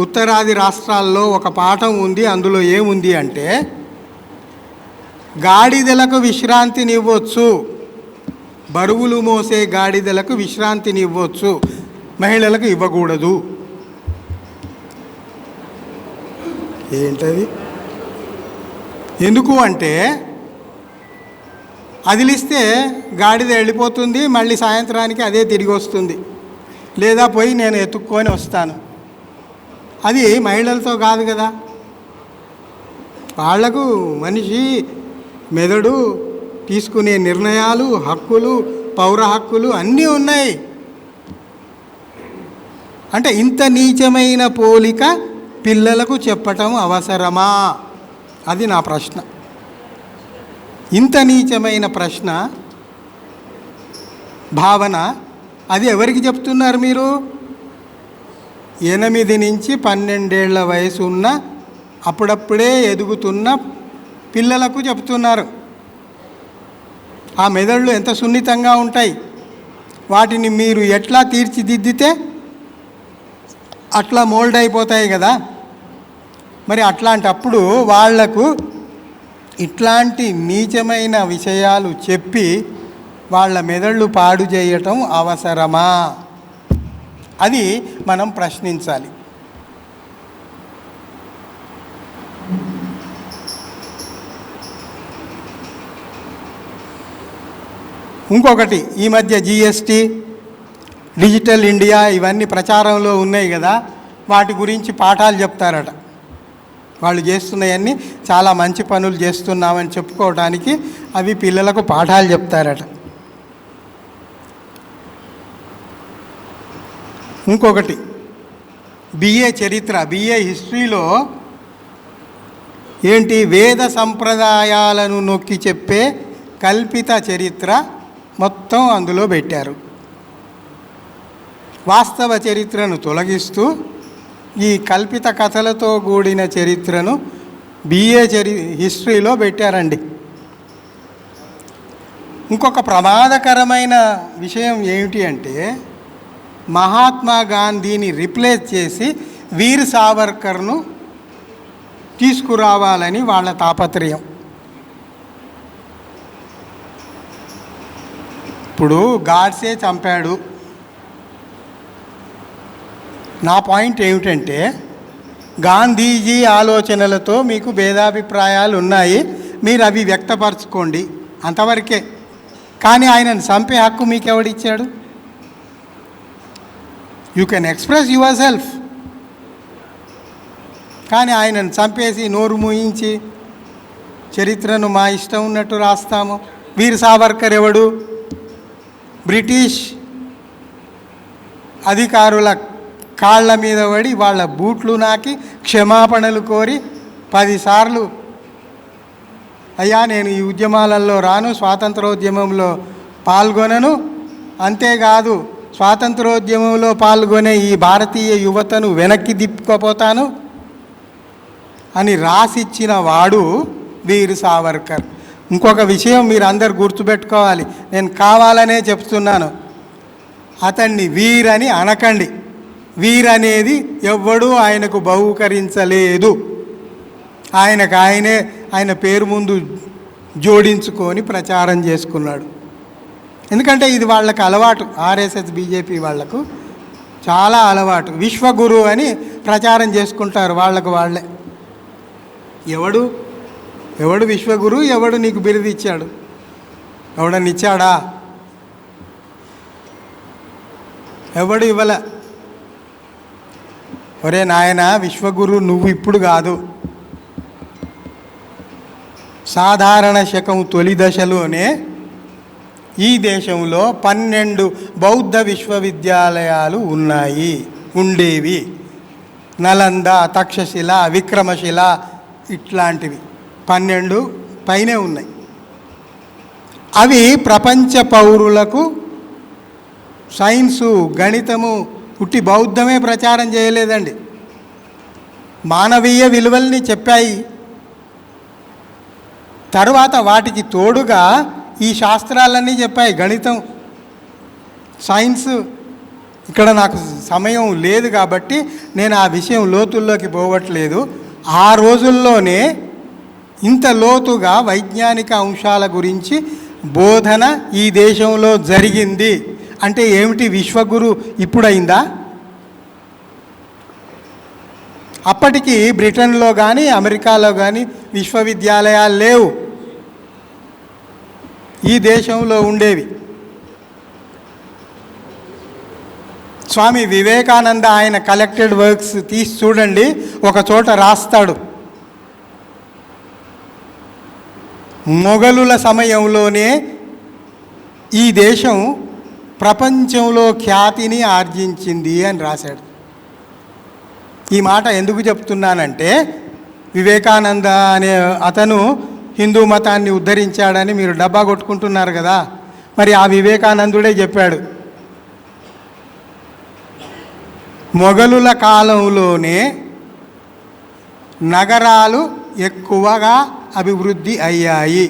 ఉత్తరాది రాష్ట్రాల్లో ఒక పాఠం ఉంది. అందులో ఏముంది అంటే, గాడిదలకు విశ్రాంతినివ్వచ్చు, బరువులు మోసే గాడిదలకు విశ్రాంతినివ్వచ్చు, మహిళలకు ఇవ్వకూడదు. ఏంటది? ఎందుకు అంటే, అదిలిస్తే గాడిద వెళ్ళిపోతుంది, మళ్ళీ సాయంత్రానికి అదే తిరిగి వస్తుంది, లేదా పోయి నేను ఎత్తుక్కొని వస్తాను. అది మహిళలతో కాదు కదా. వాళ్లకు మనిషి మెదడు, తీసుకునే నిర్ణయాలు, హక్కులు, పౌర హక్కులు అన్నీ ఉన్నాయి. అంటే ఇంత నీచమైన పోలిక పిల్లలకు చెప్పటం అవసరమా? అది నా ప్రశ్న. ఇంత నీచమైన ప్రశ్న, భావన, అది ఎవరికి చెప్తున్నారు మీరు? 8 నుంచి 12 ఏళ్ల వయసు ఉన్న, అప్పుడప్పుడే ఎదుగుతున్న పిల్లలకు చెప్తున్నారు. ఆ మెదళ్ళు ఎంత సున్నితంగా ఉంటాయి, వాటిని మీరు ఎట్లా తీర్చిదిద్దితే అట్లా మోల్డ్ అయిపోతాయి కదా. మరి అట్లాంటప్పుడు వాళ్లకు ఇట్లాంటి నీచమైన విషయాలు చెప్పి వాళ్ళ మెదళ్ళు పాడు చేయటం అవసరమా? అది మనం ప్రశ్నించాలి. ఇంకొకటి, ఈ మధ్య జిఎస్టీ, డిజిటల్ ఇండియా ఇవన్నీ ప్రచారంలో ఉన్నాయి కదా, వాటి గురించి పాఠాలు చెప్తారట. వాళ్ళు చేస్తున్నవన్నీ చాలా మంచి పనులు చేస్తున్నామని చెప్పుకోవడానికి అవి పిల్లలకు పాఠాలు చెప్తారట. ఇంకొకటి, బిఏ చరిత్ర, బిఏ హిస్టరీలో ఏంటి, వేద సంప్రదాయాలను నొక్కి చెప్పే కల్పిత చరిత్ర మొత్తం అందులో పెట్టారు. వాస్తవ చరిత్రను తొలగిస్తూ ఈ కల్పిత కథలతో కూడిన చరిత్రను బిఏ హిస్టరీలో పెట్టారండి. ఇంకొక ప్రమాదకరమైన విషయం ఏమిటి అంటే మహాత్మా గాంధీని రిప్లేస్ చేసి వీర్ సావర్కర్ను తీసుకురావాలని వాళ్ళ తాపత్రయం. ఇప్పుడు గాడ్సే చంపాడు. నా పాయింట్ ఏమిటంటే గాంధీజీ ఆలోచనలతో మీకు భేదాభిప్రాయాలు ఉన్నాయి, మీరు అవి వ్యక్తపరచుకోండి, అంతవరకే. కానీ ఆయనను చంపే హక్కు మీకు ఎవడిచ్చాడు? You can express yourself. కానీ ఆయనను చంపేసి నోరు మూయించి చరిత్రను మా ఇష్టం ఉన్నట్టు రాస్తాము. వీర్ సావర్కర్ ఎవడు? బ్రిటిష్ అధికారుల కాళ్ళ మీద పడి వాళ్ళ బూట్లు నాకి క్షమాపణలు కోరి 10 సార్లు అయ్యా నేను ఈ ఉద్యమాలలో రాను, స్వాతంత్రోద్యమంలో పాల్గొనను, అంతేకాదు స్వాతంత్రోద్యమంలో పాల్గొనే ఈ భారతీయ యువతను వెనక్కి దిప్పుకోపోతాను అని రాసిచ్చిన వాడు వీర్ సావర్కర్. ఇంకొక విషయం మీరు అందరు గుర్తుపెట్టుకోవాలి, నేను కావాలనే చెప్తున్నాను, అతన్ని వీర్ అని అనకండి. వీర్ అనేది ఎవ్వడూ ఆయనకు బహూకరించలేదు. ఆయన పేరు ముందు జోడించుకొని ప్రచారం చేసుకున్నాడు. ఎందుకంటే ఇది వాళ్ళకు అలవాటు, ఆర్ఎస్ఎస్ బీజేపీ వాళ్లకు చాలా అలవాటు. విశ్వగురు అని ప్రచారం చేసుకుంటారు వాళ్ళకు వాళ్ళే. ఎవడు విశ్వగురు? ఎవడు నీకు బిరుదు ఇచ్చాడు? ఎవడని ఇచ్చాడా? ఎవడు ఇవ్వలే. ఒరే నాయన, విశ్వగురు నువ్వు ఇప్పుడు కాదు, సాధారణ శకం తొలి దశలోనే ఈ దేశంలో 12 బౌద్ధ విశ్వవిద్యాలయాలు ఉండేవి. నలంద, తక్షశిల, విక్రమశిల ఇట్లాంటివి 12 పైనే ఉన్నాయి. అవి ప్రపంచ పౌరులకు సైన్సు, గణితము, పుట్టి బౌద్ధమే ప్రచారం చేయలేదండి, మానవీయ విలువల్ని చెప్పాయి. తర్వాత వాటికి తోడుగా ఈ శాస్త్రాలన్నీ చెప్పాయి, గణితం, సైన్స్. ఇక్కడ నాకు సమయం లేదు కాబట్టి నేను ఆ విషయం లోతుల్లోకి పోవట్లేదు. ఆ రోజుల్లోనే ఇంత లోతుగా వైజ్ఞానిక అంశాల గురించి బోధన ఈ దేశంలో జరిగింది అంటే ఏమిటి? విశ్వగురు ఇప్పుడైందా? అప్పటికి బ్రిటన్లో కానీ అమెరికాలో కానీ విశ్వవిద్యాలయాలు లేవు, ఈ దేశంలో ఉండేవి. స్వామి వివేకానంద ఆయన కలెక్టెడ్ వర్క్స్ తీసి చూడండి, ఒక చోట రాస్తాడు, మొఘలుల సమయంలోనే ఈ దేశం ప్రపంచంలో ఖ్యాతిని ఆర్జించింది అని రాశాడు. ఈ మాట ఎందుకు చెప్తున్నానంటే వివేకానంద అనే అతను హిందూ మతాన్ని ఉద్ధరించాడని మీరు డబ్బా కొట్టుకుంటున్నారు కదా, మరి ఆ వివేకానందుడే చెప్పాడు, మొఘలుల కాలంలోనే నగరాలు ఎక్కువగా అభివృద్ధి అయ్యాయి.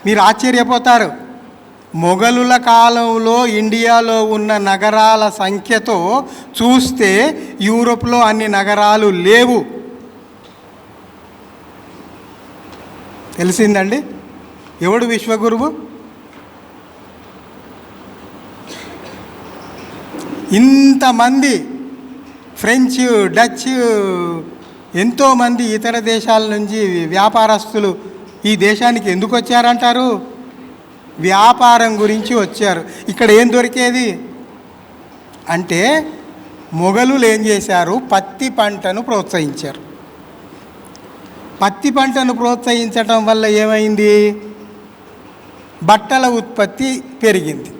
మీరు ఆశ్చర్యపోతారు, మొఘలుల కాలంలో ఇండియాలో ఉన్న నగరాల సంఖ్యతో చూస్తే యూరోప్లో అన్ని నగరాలు లేవు. తెలిసిందండి? ఎవడు విశ్వగురువు? ఇంతమంది ఫ్రెంచ్, డచ్, ఎంతోమంది ఇతర దేశాల నుంచి వ్యాపారస్తులు ఈ దేశానికి ఎందుకు వచ్చారంటారు? వ్యాపారం గురించి వచ్చారు. ఇక్కడ ఏం దొరికేది అంటే మొఘలులు ఏం చేశారు? పత్తి పంటను ప్రోత్సహించారు. పత్తి పంటను ప్రోత్సహించటం వల్ల ఏమైంది? బట్టల ఉత్పత్తి పెరిగింది.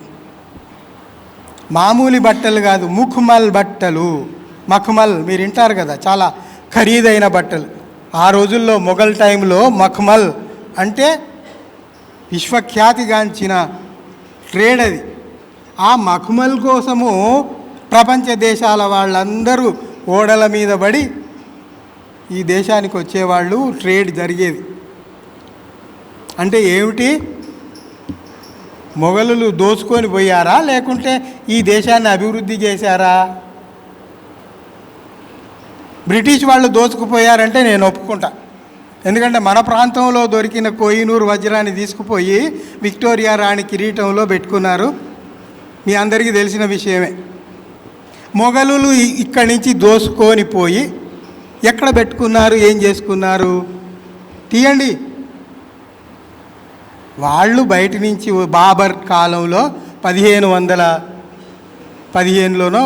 మామూలు బట్టలు కాదు, ముఖ్మల్ బట్టలు. మఖ్మల్ మీరు వింటారు కదా, చాలా ఖరీదైన బట్టలు. ఆ రోజుల్లో మొఘల్ టైంలో మఖ్మల్ అంటే విశ్వఖ్యాతిగాంచిన ట్రేడ్ అది. ఆ మఖ్మల్ కోసము ప్రపంచ దేశాల వాళ్ళందరూ ఓడల మీద పడి ఈ దేశానికి వచ్చేవాళ్ళు, ట్రేడ్ జరిగేది. అంటే ఏమిటి? మొఘలులు దోచుకొని పోయారా, లేకుంటే ఈ దేశాన్ని అభివృద్ధి చేశారా? బ్రిటిష్ వాళ్ళు దోచుకుపోయారంటే నేను ఒప్పుకుంటా. ఎందుకంటే మన ప్రాంతంలో దొరికిన కోహినూరు వజ్రాన్ని తీసుకుపోయి విక్టోరియా రాణి కిరీటంలో పెట్టుకున్నారు. మీ అందరికీ తెలిసిన విషయమే. మొఘలులు ఇక్కడి నుంచి దోసుకొని పోయి ఎక్కడ పెట్టుకున్నారు, ఏం చేసుకున్నారు? తీయండి. వాళ్ళు బయట నుంచి బాబర్ కాలంలో 1515లోనో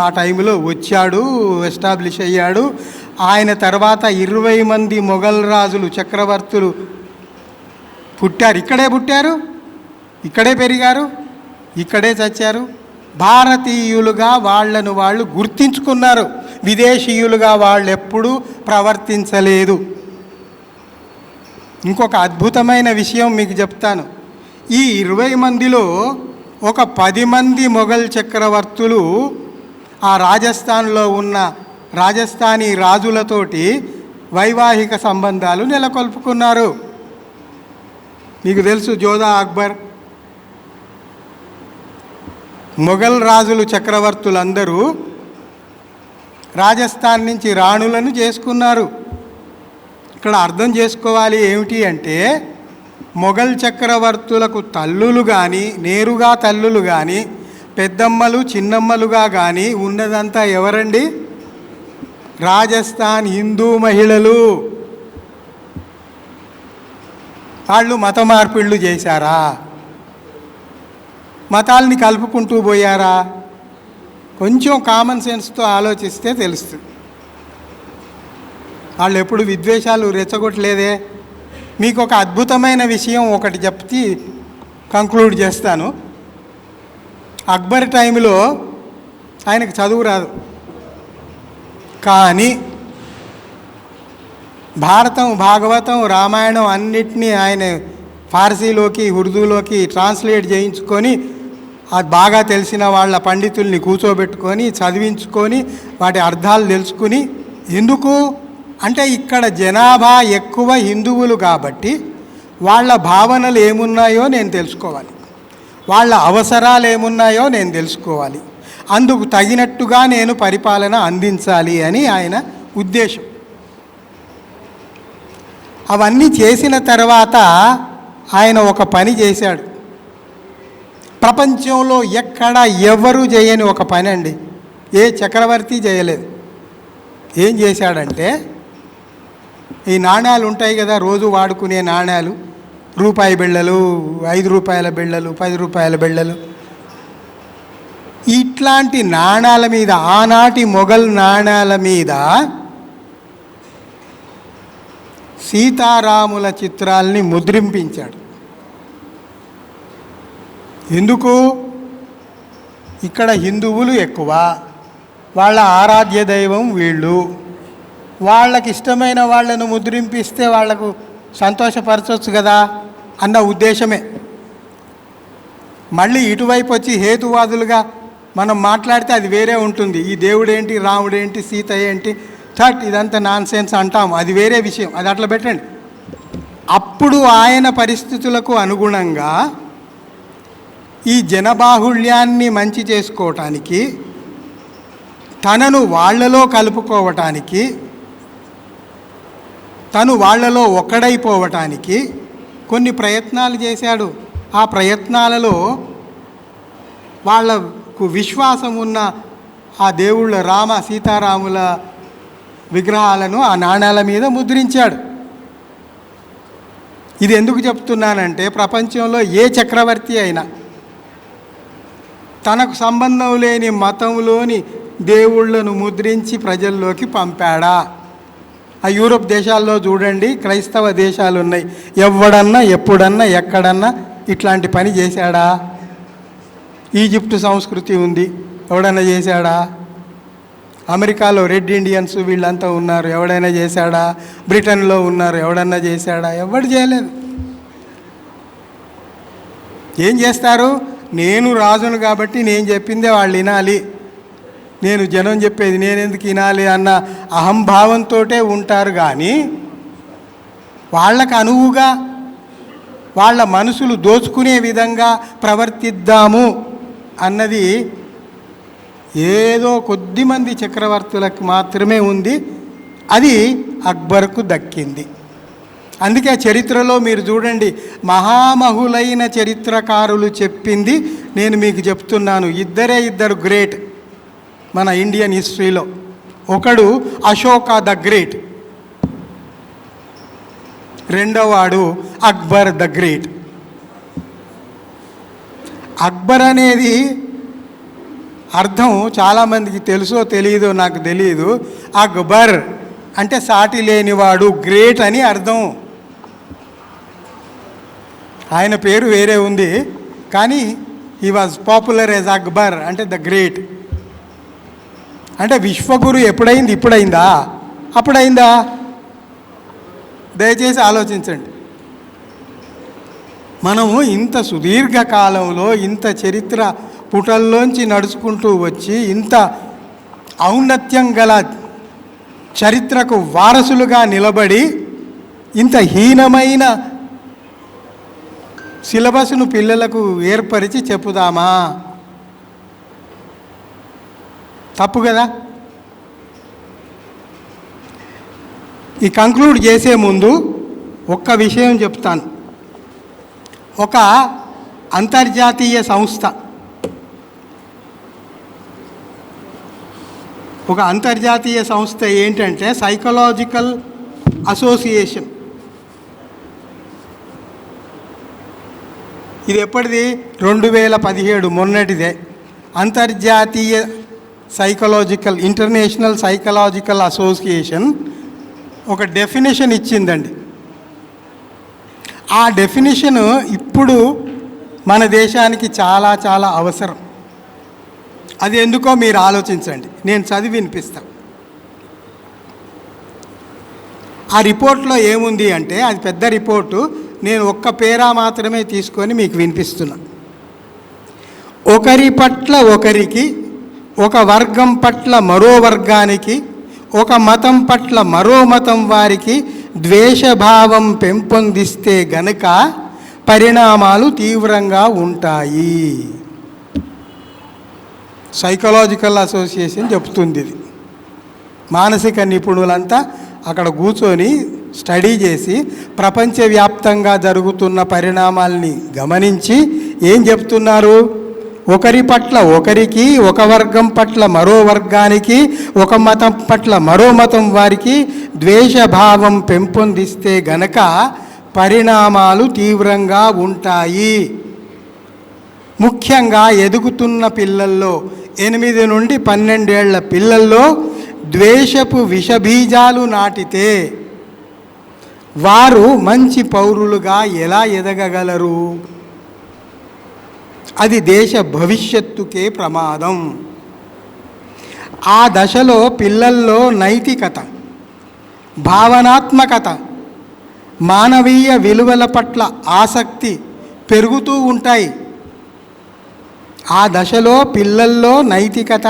ఆ టైంలో వచ్చాడు, ఎస్టాబ్లిష్ అయ్యాడు. ఆయన తర్వాత 20 మంది మొఘల్ రాజులు, చక్రవర్తులు పుట్టారు. ఇక్కడే పుట్టారు, ఇక్కడే పెరిగారు, ఇక్కడే చచ్చారు. భారతీయులుగా వాళ్ళను వాళ్ళు గుర్తించుకున్నారు. విదేశీయులుగా వాళ్ళు ఎప్పుడూ ప్రవర్తించలేదు. ఇంకొక అద్భుతమైన విషయం మీకు చెప్తాను. ఈ 20 మందిలో ఒక 10 మంది మొఘల్ చక్రవర్తులు ఆ రాజస్థాన్లో ఉన్న రాజస్థానీ రాజులతోటి వైవాహిక సంబంధాలు నెలకొల్పుకున్నారు. మీకు తెలుసు, జోధా అక్బర్. మొఘల్ రాజులు, చక్రవర్తులందరూ రాజస్థాన్ నుంచి రాణులను చేసుకున్నారు. ఇక్కడ అర్థం చేసుకోవాలి ఏమిటి అంటే, మొఘల్ చక్రవర్తులకు తల్లులు కానీ, నేరుగా తల్లులు కానీ, పెద్దమ్మలు చిన్నమ్మలుగా కానీ ఉన్నదంతా ఎవరండి? రాజస్థాన్ హిందూ మహిళలు. వాళ్ళు మత మార్పిళ్ళు చేశారా? మతాల్ని కలుపుకుంటూ పోయారా? కొంచెం కామన్ సెన్స్తో ఆలోచిస్తే తెలుస్తుంది. వాళ్ళు ఎప్పుడు విద్వేషాలు రెచ్చగొట్టలేదే. మీకు ఒక అద్భుతమైన విషయం ఒకటి చెప్తే కంక్లూడ్ చేస్తాను. అక్బర్ టైంలో ఆయనకు చదువు రాదు, కానీ భారతం, భాగవతం, రామాయణం అన్నిటినీ ఆయన ఫార్సీలోకి, ఉర్దూలోకి ట్రాన్స్లేట్ చేయించుకొని అది బాగా తెలిసిన వాళ్ళ పండితుల్ని కూర్చోబెట్టుకొని చదివించుకొని వాటి అర్థాలు తెలుసుకుని, ఎందుకు అంటే ఇక్కడ జనాభా ఎక్కువ హిందువులు కాబట్టి వాళ్ళ భావనలు ఏమున్నాయో నేను తెలుసుకోవాలి, వాళ్ళ అవసరాలు ఏమున్నాయో నేను తెలుసుకోవాలి, అందుకు తగినట్టుగా నేను పరిపాలన అందించాలి అని ఆయన ఉద్దేశం. అవన్నీ చేసిన తర్వాత ఆయన ఒక పని చేశాడు. ప్రపంచంలో ఎక్కడ ఎవరు చేయని ఒక పని అండి, ఏ చక్రవర్తి చేయలేదు. ఏం చేశాడంటే, ఈ నాణ్యాలు ఉంటాయి కదా, రోజు వాడుకునే నాణ్యాలు, రూపాయి బిళ్ళలు, 5 రూపాయల బిళ్ళలు, 10 రూపాయల బిళ్ళలు, ఇట్లాంటి నాణ్యాల మీద, ఆనాటి మొఘల్ నాణ్యాల మీద సీతారాముల చిత్రాల్ని ముద్రింపించాడు. ఎందుకు? ఇక్కడ హిందువులు ఎక్కువ, వాళ్ళ ఆరాధ్య దైవం వీళ్ళు, వాళ్ళకి ఇష్టమైన వాళ్ళను ముద్రింపిస్తే వాళ్లకు సంతోషపరచవచ్చు కదా అన్న ఉద్దేశమే. మళ్ళీ ఇటువైపు వచ్చి హేతువాదులుగా మనం మాట్లాడితే అది వేరే ఉంటుంది. ఈ దేవుడేంటి, రాముడేంటి, సీత ఏంటి, ఇదంతా నాన్ సెన్స్ అంటాం, అది వేరే విషయం, అది అట్లా పెట్టండి. అప్పుడు ఆయన పరిస్థితులకు అనుగుణంగా ఈ జనబాహుళ్యాన్ని మంచి చేసుకోవటానికి, తనను వాళ్ళలో కలుపుకోవటానికి, తను వాళ్ళలో ఒక్కడైపోవటానికి కొన్ని ప్రయత్నాలు చేశాడు. ఆ ప్రయత్నాలలో వాళ్లకు విశ్వాసం ఉన్న ఆ దేవుళ్ళ రామ సీతారాముల విగ్రహాలను ఆ నాణ్యాల మీద ముద్రించాడు. ఇది ఎందుకు చెప్తున్నానంటే, ప్రపంచంలో ఏ చక్రవర్తి అయినా తనకు సంబంధం లేని మతంలోని దేవుళ్లను ముద్రించి ప్రజల్లోకి పంపాడా? ఆ యూరోప్ దేశాల్లో చూడండి, క్రైస్తవ దేశాలు ఉన్నాయి, ఎవడన్నా ఎప్పుడన్నా ఎక్కడన్నా ఇట్లాంటి పని చేశాడా? ఈజిప్టు సంస్కృతి ఉంది, ఎవడన్నా చేశాడా? అమెరికాలో రెడ్ ఇండియన్స్ వీళ్ళంతా ఉన్నారు, ఎవడైనా చేశాడా? బ్రిటన్లో ఉన్నారు, ఎవడన్నా చేశాడా? ఎవడు చేయలేదు. ఏం చేస్తారు? నేను రాజును కాబట్టి నేను చెప్పిందే వాళ్ళు వినాలి, నేను జనం చెప్పేది నేనెందుకు వినాలి అన్న అహంభావంతో ఉంటారు. కానీ వాళ్ళకు అనువుగా వాళ్ళ మనసులు దోచుకునే విధంగా ప్రవర్తిద్దాము అన్నది ఏదో కొద్దిమంది చక్రవర్తులకు మాత్రమే ఉంది. అది అక్బర్కు దక్కింది. అందుకే చరిత్రలో మీరు చూడండి, మహామహులైన చరిత్రకారులు చెప్పింది నేను మీకు చెప్తున్నాను. ఇద్దరు గ్రేట్ మన ఇండియన్ హిస్టరీలో. ఒకడు అశోక ద గ్రేట్, రెండోవాడు అక్బర్ ద గ్రేట్. అక్బర్ అనేది అర్థం చాలామందికి తెలుసో తెలియదో నాకు తెలియదు. అక్బర్ అంటే సాటి లేనివాడు, గ్రేట్ అని అర్థం. ఆయన పేరు వేరే ఉంది, కానీ he was popular as Akbar అంటే ద గ్రేట్. అంటే విశ్వగురు ఎప్పుడైంది? ఇప్పుడైందా? అప్పుడైందా? దయచేసి ఆలోచించండి. మనము ఇంత సుదీర్ఘ కాలంలో ఇంత చరిత్ర పుటల్లోంచి నడుచుకుంటూ వచ్చి ఇంత ఔన్నత్యం గల చరిత్రకు వారసులుగా నిలబడి ఇంత హీనమైన సిలబస్ను పిల్లలకు ఏర్పరిచి చెప్పుదామా? తప్పు కదా. ఈ కంక్లూడ్ చేసే ముందు ఒక్క విషయం చెప్తాను. ఒక అంతర్జాతీయ సంస్థ, ఏంటంటే సైకలాజికల్ అసోసియేషన్. ఇది ఎప్పటిది? 2017, మొన్నటిదే. అంతర్జాతీయ ఇంటర్నేషనల్ సైకలాజికల్ అసోసియేషన్ ఒక డెఫినేషన్ ఇచ్చిందండి. ఆ డెఫినేషన్ ఇప్పుడు మన దేశానికి చాలా చాలా అవసరం. అది ఎందుకో మీరు ఆలోచించండి. నేను చదివి వినిపిస్తాను. ఆ రిపోర్ట్లో ఏముంది అంటే, అది పెద్ద రిపోర్టు, నేను ఒక్క పేరా మాత్రమే తీసుకొని మీకు వినిపిస్తున్నా. ఒకరి పట్ల ఒకరికి, ఒక వర్గం పట్ల మరో వర్గానికి, ఒక మతం పట్ల మరో మతం వారికి ద్వేషభావం పెంపొందిస్తే గనుక పరిణామాలు తీవ్రంగా ఉంటాయి. సైకలాజికల్ అసోసియేషన్ చెప్తుంది. ఇది మానసిక నిపుణులంతా అక్కడ కూర్చొని స్టడీ చేసి ప్రపంచవ్యాప్తంగా జరుగుతున్న పరిణామాల్ని గమనించి ఏం చెప్తున్నారు? ఒకరి పట్ల ఒకరికి, ఒక వర్గం పట్ల మరో వర్గానికి, ఒక మతం పట్ల మరో మతం వారికి ద్వేషభావం పెంపొందిస్తే గనక పరిణామాలు తీవ్రంగా ఉంటాయి. ముఖ్యంగా ఎదుగుతున్న పిల్లల్లో, 8 నుండి 12 ఏళ్ల పిల్లల్లో ద్వేషపు విషబీజాలు నాటితే వారు మంచి పౌరులుగా ఎలా ఎదగగలరు? అది దేశ భవిష్యత్తుకే ప్రమాదం. ఆ దశలో పిల్లల్లో నైతికత, భావనాత్మకత, మానవీయ విలువల పట్ల ఆసక్తి పెరుగుతూ ఉంటాయి. ఆ దశలో పిల్లల్లో నైతికత,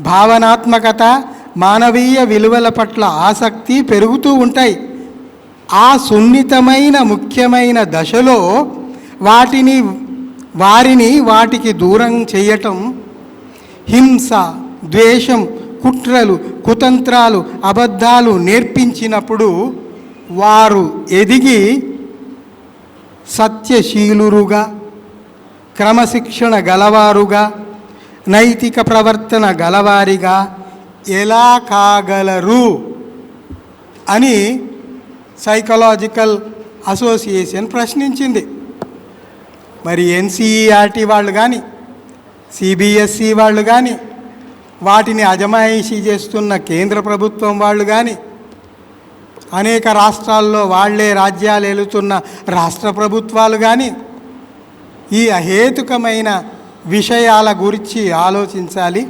భావనాత్మకత, మానవీయ విలువల పట్ల ఆసక్తి పెరుగుతూ ఉంటాయి. ఆ సున్నితమైన ముఖ్యమైన దశలో వాటికి దూరం చేయటం, హింస, ద్వేషం, కుట్రలు, కుతంత్రాలు, అబద్ధాలు నేర్పించినప్పుడు వారు ఎదిగి సత్యశీలురుగా, క్రమశిక్షణ గలవారుగా, నైతిక ప్రవర్తన గలవారిగా ఎలా కాగలరు అని సైకలాజికల్ అసోసియేషన్ ప్రశ్నించింది. మరి ఎన్సీఈఆర్టీ వాళ్ళు కానీ, సిబిఎస్ఈ వాళ్ళు కానీ, వాటిని అజమాయిషీ చేస్తున్న కేంద్ర ప్రభుత్వం వాళ్ళు కానీ, అనేక రాష్ట్రాల్లో వాళ్లే రాజ్యాలు ఏలుతున్న రాష్ట్ర ప్రభుత్వాలు కానీ ఈ అహేతుకమైన విషయాల గురించి ఆలోచించాలి.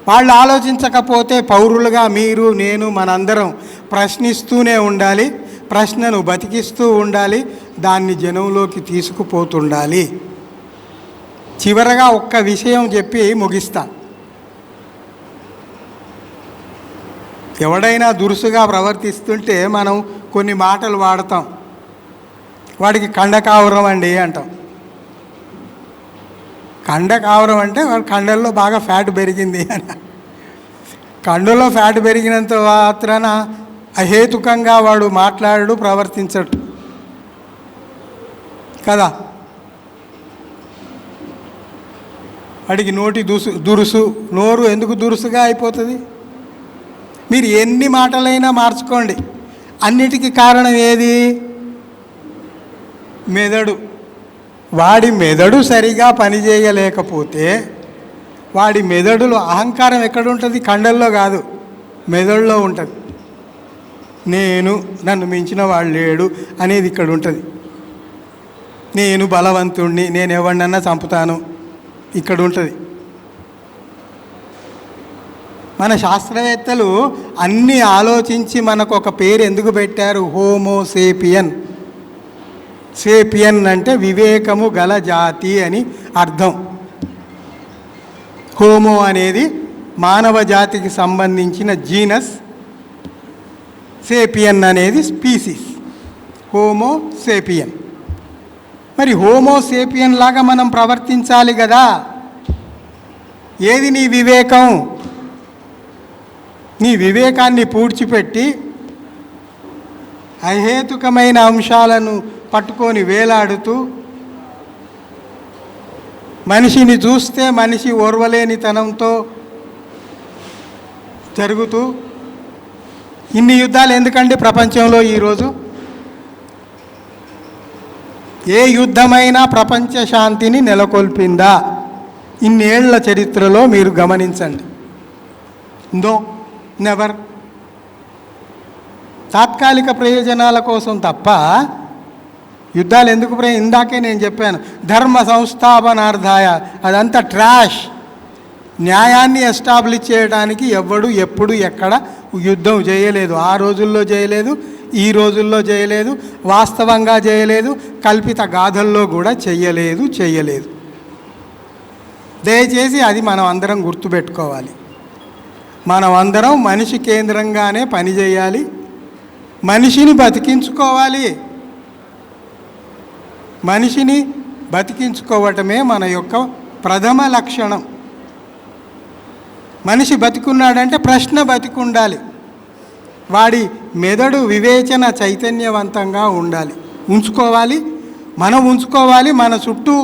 వాళ్ళు ఆలోచించకపోతే పౌరులుగా మీరు, నేను, మనందరం ప్రశ్నిస్తూనే ఉండాలి. ప్రశ్నను బతికిస్తూ ఉండాలి. దాన్ని జనంలోకి తీసుకుపోతుండాలి. చివరగా ఒక్క విషయం చెప్పి ముగిస్తా. ఎవడైనా దురుసుగా ప్రవర్తిస్తుంటే మనం కొన్ని మాటలు వాడతాం. వాడికి కండకావరం అండి అంటాం. కండకావరం అంటే వాడి కండల్లో బాగా ఫ్యాట్ పెరిగింది అని. కండలో ఫ్యాట్ పెరిగినంత మాత్రాన అహేతుకంగా వాడు మాట్లాడు, ప్రవర్తించడు కదా. వాడికి నోటి దురుసు, నోరు ఎందుకు దురుసుగా అయిపోతుంది? మీరు ఎన్ని మాటలైనా మార్చుకోండి, అన్నిటికీ కారణం ఏది? మెదడు. వాడి మెదడు సరిగా పనిచేయలేకపోతే వాడి మెదడులో అహంకారం ఎక్కడుంటుంది? కండల్లో కాదు, మెదడులో ఉంటుంది. నన్ను మించిన వాడు లేడు అనేది ఇక్కడ ఉంటుంది. నేను బలవంతుణ్ణి, నేను ఎవరినన్నా చంపుతాను ఇక్కడ ఉంటుంది. మన శాస్త్రవేత్తలు అన్నీ ఆలోచించి మనకు ఒక పేరు ఎందుకు పెట్టారు? హోమోసేపియన్. సేపియన్ అంటే వివేకము గల జాతి అని అర్థం. హోమో అనేది మానవ జాతికి సంబంధించిన జీనస్, సేపియన్ అనేది స్పీసీస్. Homo sapien. మరి హోమో సేపియన్ లాగా మనం ప్రవర్తించాలి కదా. ఏది నీ వివేకం? నీ వివేకాన్ని పూడ్చిపెట్టి అహేతుకమైన అంశాలను పట్టుకొని వేలాడుతూ, మనిషిని చూస్తే మనిషి ఓర్వలేనితనంతో జరుగుతూ, ఇన్ని యుద్ధాలు ఎందుకండి ప్రపంచంలో ఈరోజు? ఏ యుద్ధమైనా ప్రపంచ శాంతిని నెలకొల్పిందా? ఇన్నేళ్ల చరిత్రలో మీరు గమనించండి. No, never. తాత్కాలిక ప్రయోజనాల కోసం తప్ప యుద్ధాలు ఎందుకు? ఇందాకే నేను చెప్పాను, ధర్మ సంస్థాపనార్థాయ. అదంతా ట్రాష్. న్యాయాన్ని ఎస్టాబ్లిష్ చేయడానికి ఎవ్వడు ఎప్పుడు ఎక్కడ యుద్ధం చేయలేదు. ఆ రోజుల్లో చేయలేదు, ఈ రోజుల్లో చేయలేదు, వాస్తవంగా చేయలేదు, కల్పిత గాథల్లో కూడా చెయ్యలేదు. దయచేసి అది మనం అందరం గుర్తుపెట్టుకోవాలి. మనం అందరం మనిషి కేంద్రంగానే పనిచేయాలి, మనిషిని బతికించుకోవాలి. మనిషిని బతికించుకోవటమే మన యొక్క ప్రథమ లక్షణం. మనిషి బతికున్నాడంటే ప్రశ్న బతికుండాలి. వాడి మెదడు వివేచన చైతన్యవంతంగా ఉంచుకోవాలి. మనం ఉంచుకోవాలి, మన చుట్టూ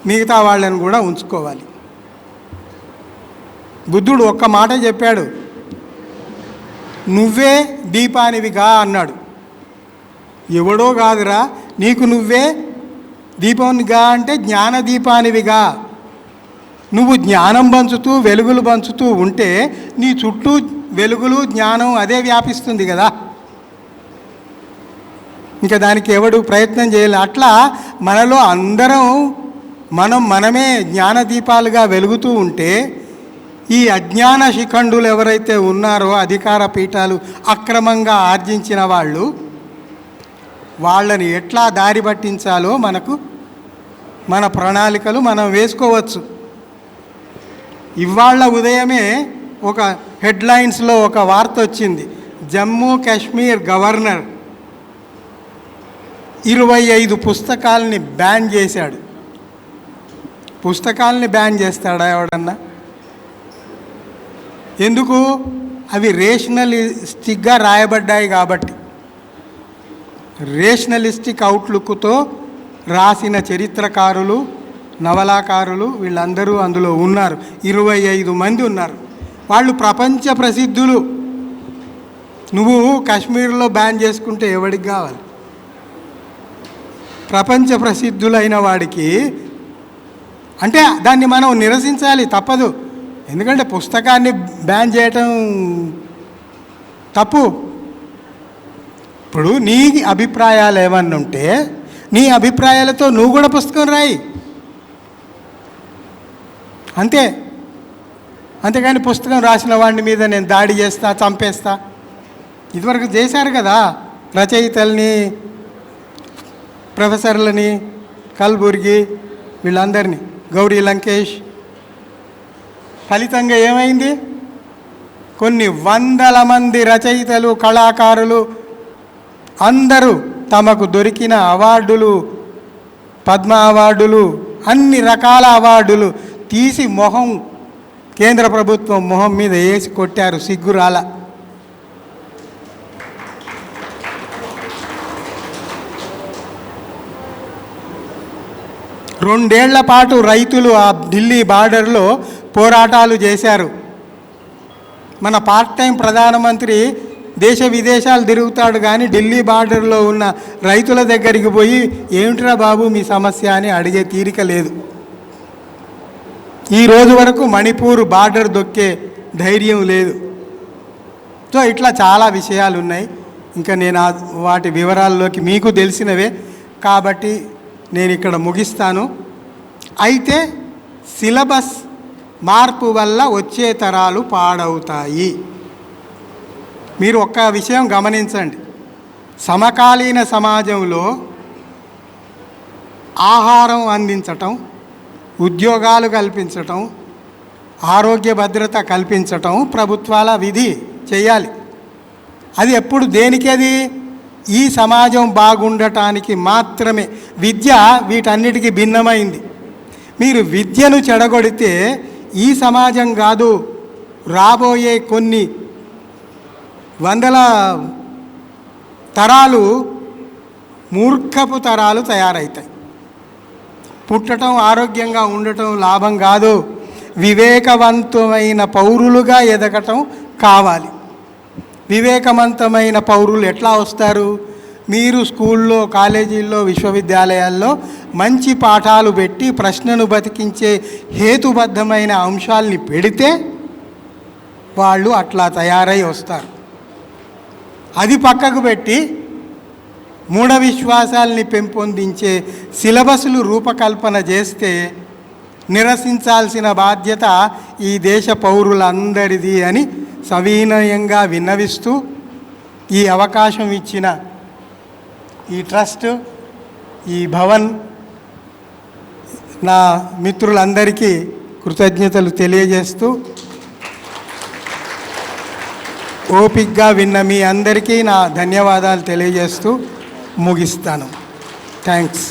మిగతా వాళ్ళని కూడా ఉంచుకోవాలి. బుద్ధుడు ఒక్క మాట చెప్పాడు, నువ్వే దీపానివిగా అన్నాడు. ఎవడో కాదురా, నీకు నువ్వే దీపానిగా అంటే జ్ఞాన దీపానివిగా. నువ్వు జ్ఞానం పంచుతూ వెలుగులు పంచుతూ ఉంటే నీ చుట్టూ వెలుగులు జ్ఞానం అదే వ్యాపిస్తుంది కదా. ఇంకా దానికి ఎవడు ప్రయత్నం చేయాలి. అట్లా మనలో అందరం మనమే జ్ఞానదీపాలుగా వెలుగుతూ ఉంటే ఈ అజ్ఞాన శిఖండులు ఎవరైతే ఉన్నారో, అధికార పీఠాలు అక్రమంగా ఆర్జించిన వాళ్ళని ఎట్లా దారి పట్టించాలో మన ప్రణాళికలు మనం వేసుకోవచ్చు. ఇవాళ ఉదయమే ఒక హెడ్లైన్స్లో ఒక వార్త వచ్చింది. జమ్మూ కాశ్మీర్ గవర్నర్ 25 పుస్తకాలని బ్యాన్ చేశాడు. పుస్తకాలని బ్యాన్ చేస్తాడా ఎవడన్నా? ఎందుకు? అవి రేషనలిస్టిక్గా రాయబడ్డాయి కాబట్టి. రేషనలిస్టిక్ అవుట్లుక్తో రాసిన చరిత్రకారులు, నవలాకారులు వీళ్ళందరూ అందులో ఉన్నారు. 25 మంది ఉన్నారు. వాళ్ళు ప్రపంచ ప్రసిద్ధులు. నువ్వు కాశ్మీర్లో బ్యాన్ చేసుకుంటే ఎవడికి కావాలి? ప్రపంచ ప్రసిద్ధులైన వాడికి. అంటే దాన్ని మనం నిరసించాలి, తప్పదు. ఎందుకంటే పుస్తకాన్ని బ్యాన్ చేయటం తప్పు. ఇప్పుడు నీ అభిప్రాయాలు ఏమన్నా ఉంటే నీ అభిప్రాయాలతో నువ్వు కూడా పుస్తకం రాయి, అంతేగాని పుస్తకం రాసిన వాడి మీద నేను దాడి చేస్తా, చంపేస్తా, ఇదివరకు చేశారు కదా రచయితల్ని, ప్రొఫెసర్లని, కల్బుర్గి వీళ్ళందరినీ, గౌరీ లంకేష్. ఫలితంగా ఏమైంది? కొన్ని వందల మంది రచయితలు, కళాకారులు అందరూ తమకు దొరికిన అవార్డులు, పద్మ అవార్డులు, అన్ని రకాల అవార్డులు తీసి కేంద్ర ప్రభుత్వం మొహం మీద వేసి కొట్టారు, సిగ్గురాల. రెండేళ్ల పాటు రైతులు ఆ ఢిల్లీ బార్డర్లో పోరాటాలు చేశారు. మన పార్ట్ టైం ప్రధానమంత్రి దేశ విదేశాలు తిరుగుతాడు, కానీ ఢిల్లీ బార్డర్లో ఉన్న రైతుల దగ్గరికి పోయి ఏమిట్రా బాబు మీ సమస్య అని అడిగే తీరిక లేదు. ఈ రోజు వరకు మణిపూర్ బార్డర్ దొక్కే ధైర్యం లేదు. సో ఇట్లా చాలా విషయాలు ఉన్నాయి. ఇంకా నేను వాటి వివరాల్లోకి మీకు తెలిసినవే కాబట్టి నేను ఇక్కడ ముగిస్తాను. అయితే సిలబస్ మార్పు వల్ల వచ్చే తరాలు పాడవుతాయి. మీరు ఒక్క విషయం గమనించండి. సమకాలీన సమాజంలో ఆహారం అందించటం, ఉద్యోగాలు కల్పించటం, ఆరోగ్య భద్రత కల్పించటం ప్రభుత్వాల విధి చేయాలి. అది ఎప్పుడు దేనికది? ఈ సమాజం బాగుండటానికి మాత్రమే. విద్య వీటన్నిటికీ భిన్నమైంది. మీరు విద్యను చెడగొడితే ఈ సమాజం కాదు, రాబోయే కొన్ని వందల తరాలు మూర్ఖపు తరాలు తయారవుతాయి. పుట్టడం, ఆరోగ్యంగా ఉండటం లాభం కాదు, వివేకవంతమైన పౌరులుగా ఎదగటం కావాలి. వివేకవంతమైన పౌరులు ఎట్లా వస్తారు? మీరు స్కూల్లో, కాలేజీల్లో, విశ్వవిద్యాలయాల్లో మంచి పాఠాలు పెట్టి ప్రశ్నను బతికించే హేతుబద్ధమైన అంశాల్ని పెడితే వాళ్ళు అట్లా తయారై వస్తారు. అది పక్కకు పెట్టి మూఢ విశ్వాసాల్ని పెంపొందించే సిలబస్లు రూపకల్పన చేస్తే నిరసించాల్సిన బాధ్యత ఈ దేశ పౌరులందరిది అని సవినయంగా విన్నవిస్తూ ఈ అవకాశం ఇచ్చిన ఈ ట్రస్ట్, ఈ భవన్, నా మిత్రులందరికీ కృతజ్ఞతలు తెలియజేస్తూ, ఓపికగా విన్న మీ అందరికీ నా ధన్యవాదాలు తెలియజేస్తూ ముగిస్తాను. థ్యాంక్స్.